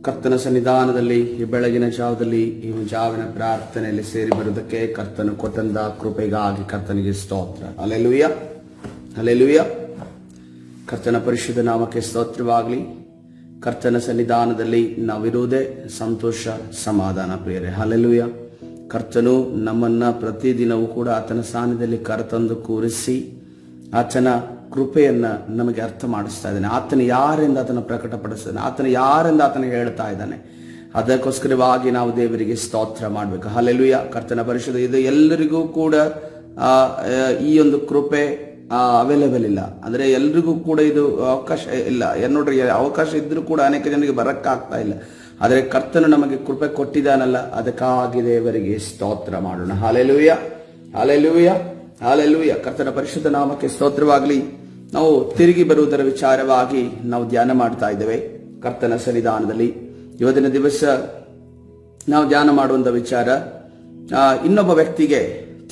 ಕರ್ತನ ಸನ್ನಿಧಾನದಲ್ಲಿ ಈ ಬೆಳಗಿನ ಜಾವದಲ್ಲಿ ಈ ಜಾವಿನ ಪ್ರಾರ್ಥನೆಯಲ್ಲಿ ಸೇರಿ ಬರುವುದಕ್ಕೆ ಕರ್ತನು ಕೊಟ್ಟಂತ ಕೃಪೆಗಾಗಿ ಕರ್ತನಿಗೆ ಸ್ತೋತ್ರ. Hallelujah, hallelujah. ಕರ್ತನ ಪರಿಶುದ್ಧ ನಾಮಕ್ಕೆ ಸ್ತೋತ್ರವಾಗಲಿ. ಕರ್ತನ ಸನ್ನಿಧಾನದಲ್ಲಿ ನಾವಿರುವುದೇ ಸಂತೋಷ, ಸಮಾಧಾನ ಪ್ರಿಯರೇ. ಹಲ್ಲೆಲೂಯಾ. ಕರ್ತನು ನಮ್ಮನ್ನ ಪ್ರತಿದಿನವೂ ಕೂಡ ಆತನ ಸಾನ್ನಿಧ್ಯದಲ್ಲಿ ಕರೆತಂದು ಕೂರಿಸಿ ಆತನ ಕೃಪೆಯನ್ನ ನಮಗೆ ಅರ್ಥ ಮಾಡಿಸ್ತಾ ಇದ್ದಾನೆ. ಆತನ ಯಾರೆಂದು ಆತನ ಪ್ರಕಟಪಡಿಸ್ತಾನೆ, ಆತನ ಯಾರೆಂದು ಆತನ ಹೇಳ್ತಾ ಇದ್ದಾನೆ. ಅದಕ್ಕೋಸ್ಕರವಾಗಿ ನಾವು ದೇವರಿಗೆ ಸ್ತೋತ್ರ ಮಾಡಬೇಕು. ಹಲ್ಲೆಲೂಯಾ. ಕರ್ತನ ಪರಿಶುದ್ಧ ಇದು ಎಲ್ಲರಿಗೂ ಕೂಡ ಈ ಒಂದು ಕೃಪೆ ಅವೈಲೇಬಲ್ ಇಲ್ಲ. ಅಂದ್ರೆ ಎಲ್ರಿಗೂ ಕೂಡ ಇದು ಅವಕಾಶ ಇಲ್ಲ. ನೋಡ್ರಿ, ಅವಕಾಶ ಇದ್ರೂ ಕೂಡ ಅನೇಕ ಜನರಿಗೆ ಬರಕ್ಕಾಗ್ತಾ ಇಲ್ಲ. ಆದರೆ ಕರ್ತನು ನಮಗೆ ಕೃಪೆ ಕೊಟ್ಟಿದ್ದಾನಲ್ಲ, ಅದಕ್ಕಾಗಿ ದೇವರಿಗೆ ಸ್ತೋತ್ರ ಮಾಡೋಣ. Hallelujah, hallelujah, hallelujah. ಕರ್ತನ ಪರಿಶುದ್ಧ ನಾಮಕ್ಕೆ ಸ್ತೋತ್ರವಾಗಲಿ. ನಾವು ತಿರುಗಿ ಬರುವುದರ ವಿಚಾರವಾಗಿ ನಾವು ಧ್ಯಾನ ಮಾಡ್ತಾ ಇದ್ದೇವೆ ಕರ್ತನ ಸನ್ನಿಧಾನದಲ್ಲಿ. ಇವತ್ತಿನ ದಿವಸ ನಾವು ಧ್ಯಾನ ಮಾಡುವಂತ ವಿಚಾರ, ಇನ್ನೊಬ್ಬ ವ್ಯಕ್ತಿಗೆ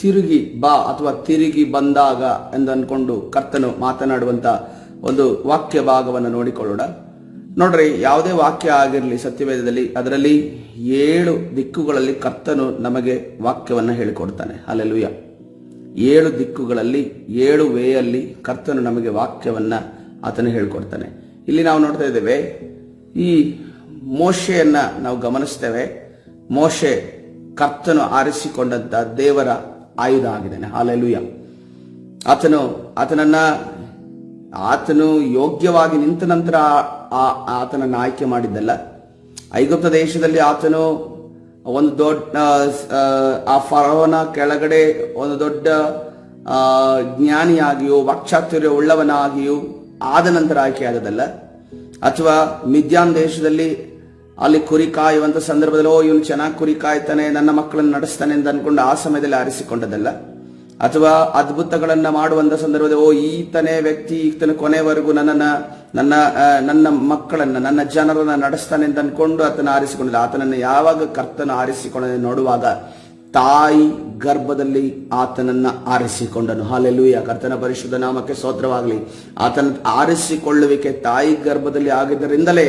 ತಿರುಗಿ ಬಾ ಅಥವಾ ತಿರುಗಿ ಬಂದಾಗ ಎಂದು ಅನ್ಕೊಂಡು ಕರ್ತನು ಮಾತನಾಡುವಂತ ಒಂದು ವಾಕ್ಯ ಭಾಗವನ್ನು ನೋಡಿಕೊಳ್ಳೋಣ. ನೋಡ್ರಿ, ಯಾವುದೇ ವಾಕ್ಯ ಆಗಿರಲಿ ಸತ್ಯವೇದದಲ್ಲಿ, ಅದರಲ್ಲಿ 7 ದಿಕ್ಕುಗಳಲ್ಲಿ ಕರ್ತನು ನಮಗೆ ವಾಕ್ಯವನ್ನ ಹೇಳಿಕೊಡ್ತಾನೆ. ಹಲ್ಲೆಲೂಯಾ. 7 ದಿಕ್ಕುಗಳಲ್ಲಿ 7 ವೇಯಲ್ಲಿ ಕರ್ತನು ನಮಗೆ ವಾಕ್ಯವನ್ನ ಆತನು ಹೇಳ್ಕೊಡ್ತಾನೆ. ಇಲ್ಲಿ ನಾವು ನೋಡ್ತಾ ಇದ್ದೇವೆ, ಈ ಮೋಶೆಯನ್ನ ನಾವು ಗಮನಿಸ್ತೇವೆ. ಮೋಶೆ ಕರ್ತನು ಆರಿಸಿಕೊಂಡಂತ ದೇವರ ಆಯುಧ ಆಗಿದ್ದಾನೆ. ಹಲ್ಲೆಲೂಯಾ. ಆತನು ಯೋಗ್ಯವಾಗಿ ನಿಂತ ನಂತರ ಆತನನ್ನು ಆಯ್ಕೆ ಮಾಡಿದ್ದಲ್ಲ. ಐಗುಪ್ತ ದೇಶದಲ್ಲಿ ಆತನು ಒಂದು ದೊಡ್ಡ ಆ ಫರೋನ ಕೆಳಗಡೆ ಒಂದು ದೊಡ್ಡ ಜ್ಞಾನಿಯಾಗಿಯೂ ವಾಕ್ಚಾತುರ್ಯ ಉಳ್ಳವನಾಗಿಯೂ ಆದ ನಂತರ ಆಯ್ಕೆ ಆದದಲ್ಲ. ಅಥವಾ ಮಿದ್ಯಾನ್ ದೇಶದಲ್ಲಿ ಅಲ್ಲಿ ಕುರಿ ಕಾಯುವಂತ ಸಂದರ್ಭದಲ್ಲಿ ಇವನು ಚೆನ್ನಾಗಿ ಕುರಿ ಕಾಯ್ತಾನೆ, ನನ್ನ ಮಕ್ಕಳನ್ನು ನಡೆಸ್ತಾನೆ ಅಂತ ಅನ್ಕೊಂಡು ಆ ಸಮಯದಲ್ಲಿ ಆರಿಸಿಕೊಂಡದಲ್ಲ. ಅಥವಾ ಅದ್ಭುತಗಳನ್ನ ಮಾಡುವಂತ ಸಂದರ್ಭದಲ್ಲಿ ಈತನೇ ವ್ಯಕ್ತಿ, ಈತನ ಕೊನೆವರೆಗೂ ನನ್ನ ಮಕ್ಕಳನ್ನ, ನನ್ನ ಜನರನ್ನ ನಡೆಸ್ತಾನೆ ಅಂತ ಅನ್ಕೊಂಡು ಆತನ ಆರಿಸಿಕೊಂಡಿಲ್ಲ. ಆತನನ್ನು ಯಾವಾಗ ಕರ್ತನ ಆರಿಸಿಕೊಂಡ ನೋಡುವಾಗ ತಾಯಿ ಗರ್ಭದಲ್ಲಿ ಆತನನ್ನ ಆರಿಸಿಕೊಂಡನು. ಹಲ್ಲೆಲೂಯಾ. ಕರ್ತನ ಪರಿಶುದ್ಧ ನಾಮಕ್ಕೆ ಸ್ತೋತ್ರವಾಗಲಿ. ಆತನ ಆರಿಸಿಕೊಳ್ಳುವಿಕೆ ತಾಯಿ ಗರ್ಭದಲ್ಲಿ ಆಗಿದ್ದರಿಂದಲೇ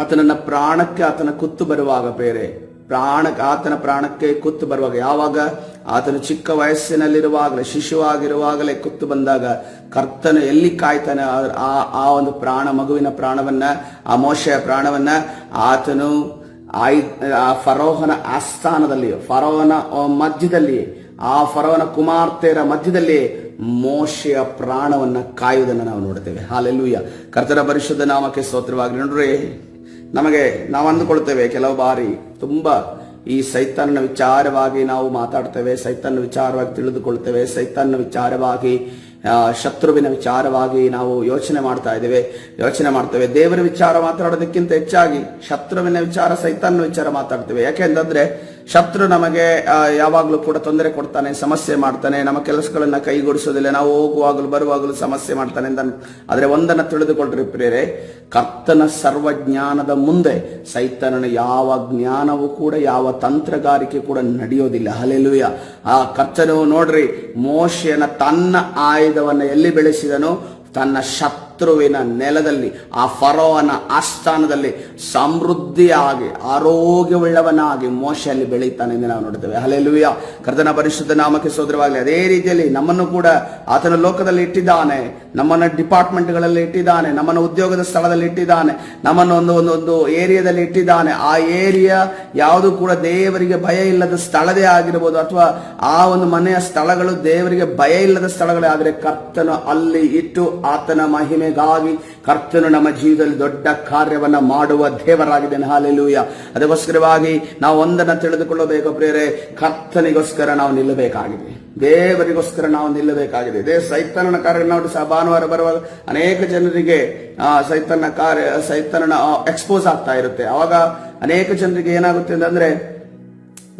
ಆತನನ್ನ ಪ್ರಾಣಕ್ಕೆ ಆತನ ಕುತ್ತು ಬರುವಾಗ ಆತನ ಪ್ರಾಣಕ್ಕೆ ಕುತ್ತು ಬರುವಾಗ, ಯಾವಾಗ ಆತನು ಚಿಕ್ಕ ವಯಸ್ಸಿನಲ್ಲಿರುವಾಗಲೇ, ಶಿಶುವಾಗಿರುವಾಗಲೇ ಕುತ್ತು ಬಂದಾಗ ಕರ್ತನು ಎಲ್ಲಿ ಕಾಯ್ತಾನೆ ಆ ಒಂದು ಮಗುವಿನ ಪ್ರಾಣವನ್ನ, ಆ ಮೋಶೆಯ ಪ್ರಾಣವನ್ನ ಆತನು ಆ ಫರೋಹನ ಆಸ್ಥಾನದಲ್ಲಿ, ಫರೋಹನ ಮಧ್ಯದಲ್ಲಿ, ಆ ಫರೋಹನ ಕುಮಾರ್ತೆಯರ ಮಧ್ಯದಲ್ಲಿ ಮೋಶೆಯ ಪ್ರಾಣವನ್ನ ಕಾಯುವುದನ್ನು ನಾವು ನೋಡ್ತೇವೆ. ಹಲ್ಲೆಲೂಯಾ. ಕರ್ತನ ಪರಿಶುದ್ಧ ನಾಮಕ್ಕೆ ಸ್ತೋತ್ರವಾಗಲಿ. ನೋಡ್ರಿ, ನಾವು ಅಂದುಕೊಳ್ತೇವೆ ಕೆಲವು ಬಾರಿ ತುಂಬಾ ಈ ಸೈತಾನನ ವಿಚಾರವಾಗಿ ನಾವು ಮಾತಾಡ್ತೇವೆ, ಸೈತಾನನ ವಿಚಾರವಾಗಿ ತಿಳಿದುಕೊಳ್ತೇವೆ, ಸೈತಾನನ ವಿಚಾರವಾಗಿ, ಶತ್ರುವಿನ ವಿಚಾರವಾಗಿ ನಾವು ಯೋಚನೆ ಮಾಡ್ತೇವೆ. ದೇವರ ವಿಚಾರ ಮಾತಾಡೋದಕ್ಕಿಂತ ಹೆಚ್ಚಾಗಿ ಶತ್ರುವಿನ ವಿಚಾರ, ಸೈತಾನನ ವಿಚಾರ ಮಾತಾಡ್ತೇವೆ. ಯಾಕೆಂತಂದ್ರೆ ಶತ್ರು ನಮಗೆ ಯಾವಾಗಲೂ ಕೂಡ ತೊಂದರೆ ಕೊಡ್ತಾನೆ, ಸಮಸ್ಯೆ ಮಾಡ್ತಾನೆ, ನಮ್ಮ ಕೆಲಸಗಳನ್ನ ಕೈಗೂಡಿಸೋದಿಲ್ಲ, ನಾವು ಹೋಗುವಾಗಲೂ ಬರುವಾಗಲೂ ಸಮಸ್ಯೆ ಮಾಡ್ತಾನೆ ಅಂತ. ಆದ್ರೆ ಒಂದನ್ನ ತಿಳಿದುಕೊಳ್ರಿ ಪ್ರಿಯರೇ, ಕರ್ತನ ಸರ್ವಜ್ಞಾನದ ಮುಂದೆ ಸೈತಾನನ ಯಾವ ಜ್ಞಾನವೂ ಕೂಡ, ಯಾವ ತಂತ್ರಗಾರಿಕೆ ಕೂಡ ನಡೆಯೋದಿಲ್ಲ. ಹಲ್ಲೆಲೂಯಾ. ಆ ಕರ್ತನು ನೋಡ್ರಿ, ಮೋಶೆಯನ ತನ್ನ ಆಯುಧವನ್ನ ಎಲ್ಲಿ ಬೆಳೆಸಿದನು? ತನ್ನ ಶತ್ರುವಿನ ನೆಲದಲ್ಲಿ, ಆ ಫರೋವನ ಆಸ್ಥಾನದಲ್ಲಿ ಸಮೃದ್ಧಿಯಾಗಿ ಆರೋಗ್ಯವುಳ್ಳವನಾಗಿ ಮೋಶೆಯಲ್ಲಿ ಬೆಳೀತಾನೆ ಎಂದು ನಾವು ನೋಡ್ತೇವೆ. ಹಲ್ಲೆಲೂಯಾ. ಕರ್ತನ ಪರಿಶುದ್ಧ ನಾಮಕ್ಕೆ ಸ್ತೋತ್ರವಾಗಲಿ. ಅದೇ ರೀತಿಯಲ್ಲಿ ನಮ್ಮನ್ನು ಕೂಡ ಆತನ ಲೋಕದಲ್ಲಿ ಇಟ್ಟಿದ್ದಾನೆ, ನಮ್ಮನ್ನ ಡಿಪಾರ್ಟ್ಮೆಂಟ್ಗಳಲ್ಲಿ ಇಟ್ಟಿದ್ದಾನೆ, ನಮ್ಮನ್ನು ಉದ್ಯೋಗದ ಸ್ಥಳದಲ್ಲಿ ಇಟ್ಟಿದ್ದಾನೆ, ನಮ್ಮನ್ನು ಒಂದು ಏರಿಯಾದಲ್ಲಿ ಇಟ್ಟಿದ್ದಾನೆ. ಆ ಏರಿಯಾ ಯಾವುದು ಕೂಡ ದೇವರಿಗೆ ಭಯ ಇಲ್ಲದ ಸ್ಥಳದೇ ಆಗಿರ್ಬೋದು, ಅಥವಾ ಆ ಒಂದು ಮನೆಯ ಸ್ಥಳಗಳು ದೇವರಿಗೆ ಭಯ ಇಲ್ಲದ ಸ್ಥಳಗಳೇ. ಆದರೆ ಕರ್ತನು ಅಲ್ಲಿ ಇಟ್ಟು ಆತನ ಮಹಿಮೆಗಾಗಿ ಕರ್ತನು ನಮ್ಮ ಜೀವನದಲ್ಲಿ ದೊಡ್ಡ ಕಾರ್ಯವನ್ನ ಮಾಡುವ ದೇವರಾಗಿದ್ದಾನೆ. ಹಲ್ಲೆಲೂಯಾ. ಅದಕ್ಕೋಸ್ಕರವಾಗಿ ನಾವು ಒಂದನ್ನು ತಿಳಿದುಕೊಳ್ಳಬೇಕು ಪ್ರಿಯರೇ, ಕರ್ತನಿಗೋಸ್ಕರ ನಾವು ನಿಲ್ಲಬೇಕಾಗಿದೆ, ದೇವರಿಗೋಸ್ಕರ ನಾವು ನಿಲ್ಲಬೇಕಾಗಿದೆ. ಸೈತಾನನ ಕಾರ್ಯ ನೋಡಿ, ಭಾನುವಾರ ಬರುವಾಗ ಅನೇಕ ಜನರಿಗೆ ಸೈತಾನನ ಎಕ್ಸ್ಪೋಸ್ ಆಗ್ತಾ ಇರುತ್ತೆ. ಅವಾಗ ಅನೇಕ ಜನರಿಗೆ ಏನಾಗುತ್ತೆ ಅಂತಂದ್ರೆ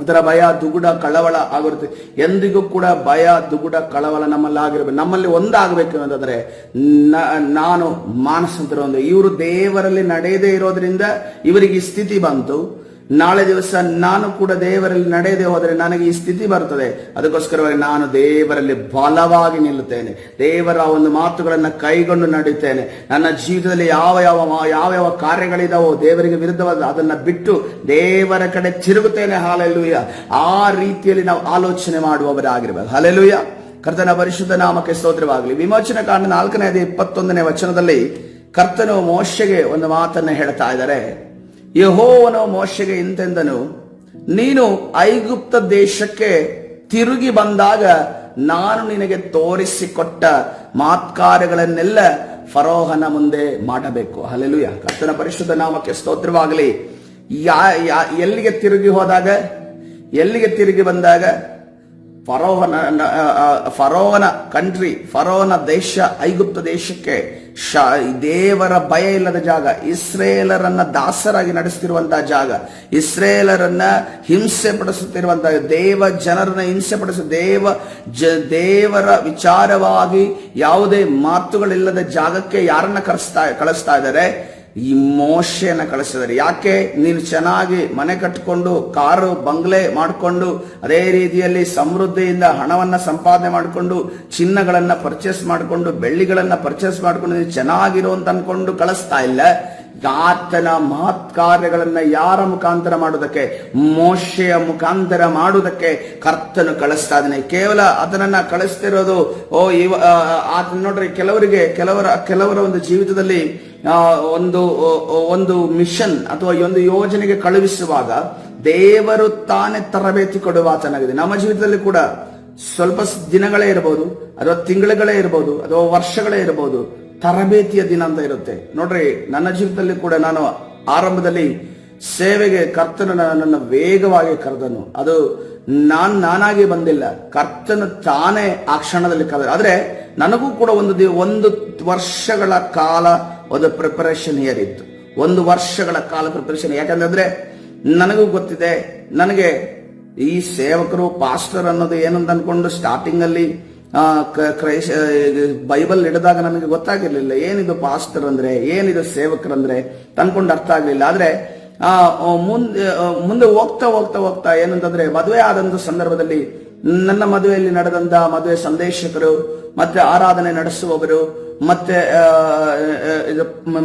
ಒಂಥರ ಭಯ, ದುಗುಡ, ಕಳವಳ ಆಗಿರುತ್ತೆ. ಎಂದಿಗೂ ಕೂಡ ಭಯ, ದುಗುಡ, ಕಳವಳ ನಮ್ಮಲ್ಲಿ ಆಗಿರ್ಬೇಕು. ನಮ್ಮಲ್ಲಿ ಒಂದಾಗಬೇಕು ಅಂತಂದ್ರೆ, ನಾನು ಮಾನಸಂತರ ಇವರು ದೇವರಲ್ಲಿ ನಡೆಯದೇ ಇರೋದ್ರಿಂದ ಇವರಿಗೆ ಈ ಸ್ಥಿತಿ ಬಂತು, ನಾಳೆ ದಿವಸ ನಾನು ಕೂಡ ದೇವರಲ್ಲಿ ನಡೆಯದೆ ಹೋದರೆ ನನಗೆ ಈ ಸ್ಥಿತಿ ಬರ್ತದೆ. ಅದಕ್ಕೋಸ್ಕರವಾಗಿ ನಾನು ದೇವರಲ್ಲಿ ಬಲವಾಗಿ ನಿಲ್ಲುತ್ತೇನೆ, ದೇವರ ಒಂದು ಮಾತುಗಳನ್ನು ಕೈಗೊಂಡು ನಡೆಯುತ್ತೇನೆ. ನನ್ನ ಜೀವಿತದಲ್ಲಿ ಯಾವ ಯಾವ ಕಾರ್ಯಗಳಿದಾವೋ ದೇವರಿಗೆ ವಿರುದ್ಧವಾದ ಅದನ್ನ ಬಿಟ್ಟು ದೇವರ ಕಡೆ ತಿರುಗುತ್ತೇನೆ. ಹಾಲೆಲೂಯ. ಆ ರೀತಿಯಲ್ಲಿ ನಾವು ಆಲೋಚನೆ ಮಾಡುವವರಾಗಿರ್ಬೇಕು. ಹಾಲೆಲೂಯ. ಕರ್ತನ ಪರಿಶುದ್ಧ ನಾಮಕ್ಕೆ ಸ್ತೋತ್ರವಾಗಲಿ. ವಿಮೋಚನಾ ಕಾಂಡ 4:21 ವಚನದಲ್ಲಿ ಕರ್ತನು ಮೋಶೆಗೆ ಒಂದು ಮಾತನ್ನ ಹೇಳ್ತಾ ಇದ್ದಾರೆ. ಯೆಹೋವನು ಮೋಶೆಗೆ ಇಂತೆಂದನು, ನೀನು ಐಗುಪ್ತ ದೇಶಕ್ಕೆ ತಿರುಗಿ ಬಂದಾಗ ನಾನು ನಿನಗೆ ತೋರಿಸಿಕೊಟ್ಟ ಮಾತ್ಕಾರ್ಯಗಳನ್ನೆಲ್ಲ ಫರೋಹನ ಮುಂದೆ ಮಾಡಬೇಕು. ಹಲ್ಲೆಲೂಯ. ಕರ್ತನ ಪರಿಶುದ್ಧ ನಾಮಕ್ಕೆ ಸ್ತೋತ್ರವಾಗಲಿ. ಎಲ್ಲಿಗೆ ತಿರುಗಿ ಹೋದಾಗ, ಎಲ್ಲಿಗೆ ತಿರುಗಿ ಬಂದಾಗ? ಫರೋಹನ ಕಂಟ್ರಿ, ಫರೋಹನ ದೇಶ, ಐಗುಪ್ತ ದೇಶಕ್ಕೆ, ದೇವರ ಭಯ ಇಲ್ಲದ ಜಾಗ, ಇಸ್ರೇಲರನ್ನ ದಾಸರಾಗಿ ನಡೆಸುತ್ತಿರುವಂತಹ ಜಾಗ, ಇಸ್ರೇಲರನ್ನ ಹಿಂಸೆ ಪಡಿಸುತ್ತಿರುವಂತಹ, ದೇವ ಜನರನ್ನ ಹಿಂಸೆ ಪಡಿಸ ದೇವರ ವಿಚಾರವಾಗಿ ಯಾವುದೇ ಮಾತುಗಳಿಲ್ಲದ ಜಾಗಕ್ಕೆ ಯಾರನ್ನ ಕಳಿಸ್ತಾ ಇದ್ದಾರೆ? ಈ ಮೋಶೆಯನ್ನ ಕಳಿಸಿದ್ದಾರೆ. ಯಾಕೆ? ನೀನು ಚೆನ್ನಾಗಿ ಮನೆ ಕಟ್ಟಿಕೊಂಡು, ಕಾರು ಬಂಗ್ಲೆ ಮಾಡಿಕೊಂಡು, ಅದೇ ರೀತಿಯಲ್ಲಿ ಸಮೃದ್ಧಿಯಿಂದ ಹಣವನ್ನ ಸಂಪಾದನೆ ಮಾಡಿಕೊಂಡು, ಚಿನ್ನಗಳನ್ನ ಪರ್ಚೇಸ್ ಮಾಡಿಕೊಂಡು, ಬೆಳ್ಳಿಗಳನ್ನ ಪರ್ಚೇಸ್ ಮಾಡಿಕೊಂಡು ನೀನು ಚೆನ್ನಾಗಿರೋ ಅಂತ ಅನ್ಕೊಂಡು ಕಳಿಸ್ತಾ ಇಲ್ಲ. ಆತನ ಮಹತ್ ಕಾರ್ಯಗಳನ್ನ ಯಾರ ಮುಖಾಂತರ ಮಾಡುವುದಕ್ಕೆ? ಮೋಶೆಯ ಮುಖಾಂತರ ಮಾಡುವುದಕ್ಕೆ ಕರ್ತನು ಕಳಿಸ್ತಾ ಇದ್ದಾನೆ. ಕೇವಲ ಅದನ್ನ ಕಳಿಸ್ತಿರೋದು ಆತ ನೋಡ್ರಿ, ಕೆಲವರ ಒಂದು ಜೀವಿತದಲ್ಲಿ ಒಂದು ಮಿಷನ್ ಅಥವಾ ಒಂದು ಯೋಜನೆಗೆ ಕಳುಹಿಸುವಾಗ ದೇವರು ತಾನೇ ತರಬೇತಿ ಕೊಡುವ ಆತನಾಗಿದೆ. ನಮ್ಮ ಜೀವಿತದಲ್ಲಿ ಕೂಡ ಸ್ವಲ್ಪ ದಿನಗಳೇ ಇರಬಹುದು, ಅಥವಾ ತಿಂಗಳುಗಳೇ ಇರಬಹುದು, ಅಥವಾ ವರ್ಷಗಳೇ ಇರಬಹುದು, ತರಬೇತಿಯ ದಿನ ಅಂತ ಇರುತ್ತೆ. ನೋಡ್ರಿ, ನನ್ನ ಜೀವಿತದಲ್ಲಿ ಕೂಡ ನಾನು ಆರಂಭದಲ್ಲಿ ಸೇವೆಗೆ ಕರ್ತನು ನನ್ನ ವೇಗವಾಗಿ ಕರೆದನು. ಅದು ನಾನಾಗಿ ಬಂದಿಲ್ಲ, ಕರ್ತನು ತಾನೇ ಆ ಕ್ಷಣದಲ್ಲಿ ಕರೆದ. ಆದ್ರೆ ನನಗೂ ಕೂಡ ಒಂದು ವರ್ಷಗಳ ಕಾಲ ಒಂದು ಪ್ರಿಪರೇಷನ್ ಇತ್ತು. 1 ವರ್ಷಗಳ ಕಾಲ ಪ್ರಿಪರೇಷನ್. ಯಾಕಂದ್ರೆ ನನಗೂ ಗೊತ್ತಿದೆ, ನನಗೆ ಈ ಸೇವಕರು, ಪಾಸ್ಟರ್ ಅನ್ನೋದು ಏನಂತ ಅನ್ಕೊಂಡು ಸ್ಟಾರ್ಟಿಂಗ್ ಅಲ್ಲಿ ಬೈಬಲ್ ಹಿಡಿದಾಗ ನನಗೆ ಗೊತ್ತಾಗಿರ್ಲಿಲ್ಲ, ಏನಿದು ಪಾಸ್ಟರ್ ಅಂದ್ರೆ, ಏನಿದು ಸೇವಕರಂದ್ರೆ ತಂದ್ಕೊಂಡು ಅರ್ಥ ಆಗ್ಲಿಲ್ಲ. ಆದ್ರೆ ಮುಂದೆ ಹೋಗ್ತಾ ಏನಂತಂದ್ರೆ, ಮದುವೆ ಆದಂತ ಸಂದರ್ಭದಲ್ಲಿ ನನ್ನ ಮದುವೆಯಲ್ಲಿ ನಡೆದಂತ ಮದುವೆ ಸಂದೇಶಕರು, ಮತ್ತೆ ಆರಾಧನೆ ನಡೆಸುವವರು,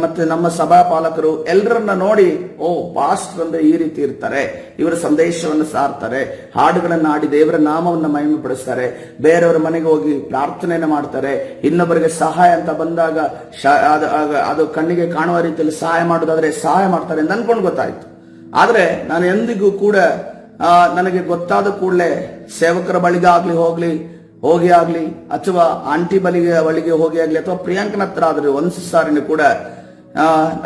ಮತ್ತೆ ನಮ್ಮ ಸಭಾ ಪಾಲಕರು ಎಲ್ಲರನ್ನ ನೋಡಿ, ಓ ಪಾಸ್ಟರ್ ಅಂದ್ರೆ ಈ ರೀತಿ ಇರ್ತಾರೆ, ಇವರ ಸಂದೇಶವನ್ನು ಸಾರ್ತಾರೆ, ಹಾಡುಗಳನ್ನ ಹಾಡಿ ದೇವರ ನಾಮವನ್ನು ಮಹಿಮೆ ಪಡಿಸ್ತಾರೆ, ಬೇರೆಯವರ ಮನೆಗೆ ಹೋಗಿ ಪ್ರಾರ್ಥನೆಯನ್ನು ಮಾಡ್ತಾರೆ, ಇನ್ನೊಬ್ಬರಿಗೆ ಸಹಾಯ ಅಂತ ಬಂದಾಗ ಅದು ಕಣ್ಣಿಗೆ ಕಾಣುವ ರೀತಿಯಲ್ಲಿ ಸಹಾಯ ಮಾಡೋದಾದ್ರೆ ಸಹಾಯ ಮಾಡ್ತಾರೆ ಅಂತ ಅನ್ಕೊಂಡು ಗೊತ್ತಾಯ್ತು. ಆದ್ರೆ ನಾನು ಎಂದಿಗೂ ಕೂಡ ನನಗೆ ಗೊತ್ತಾದ ಕೂಡಲೇ ಸೇವಕರ ಬಳಿಗೆ ಹೋಗಿ ಆಗ್ಲಿ ಅಥವಾ ಆಂಟಿ ಬಳಿಗೆ ಹೋಗಿ ಆಗ್ಲಿ ಅಥವಾ ಪ್ರಿಯಾಂಕನ ಹತ್ರ ಆದ್ರೆ ಒಂದು ಸಾರಿನೂ ಕೂಡ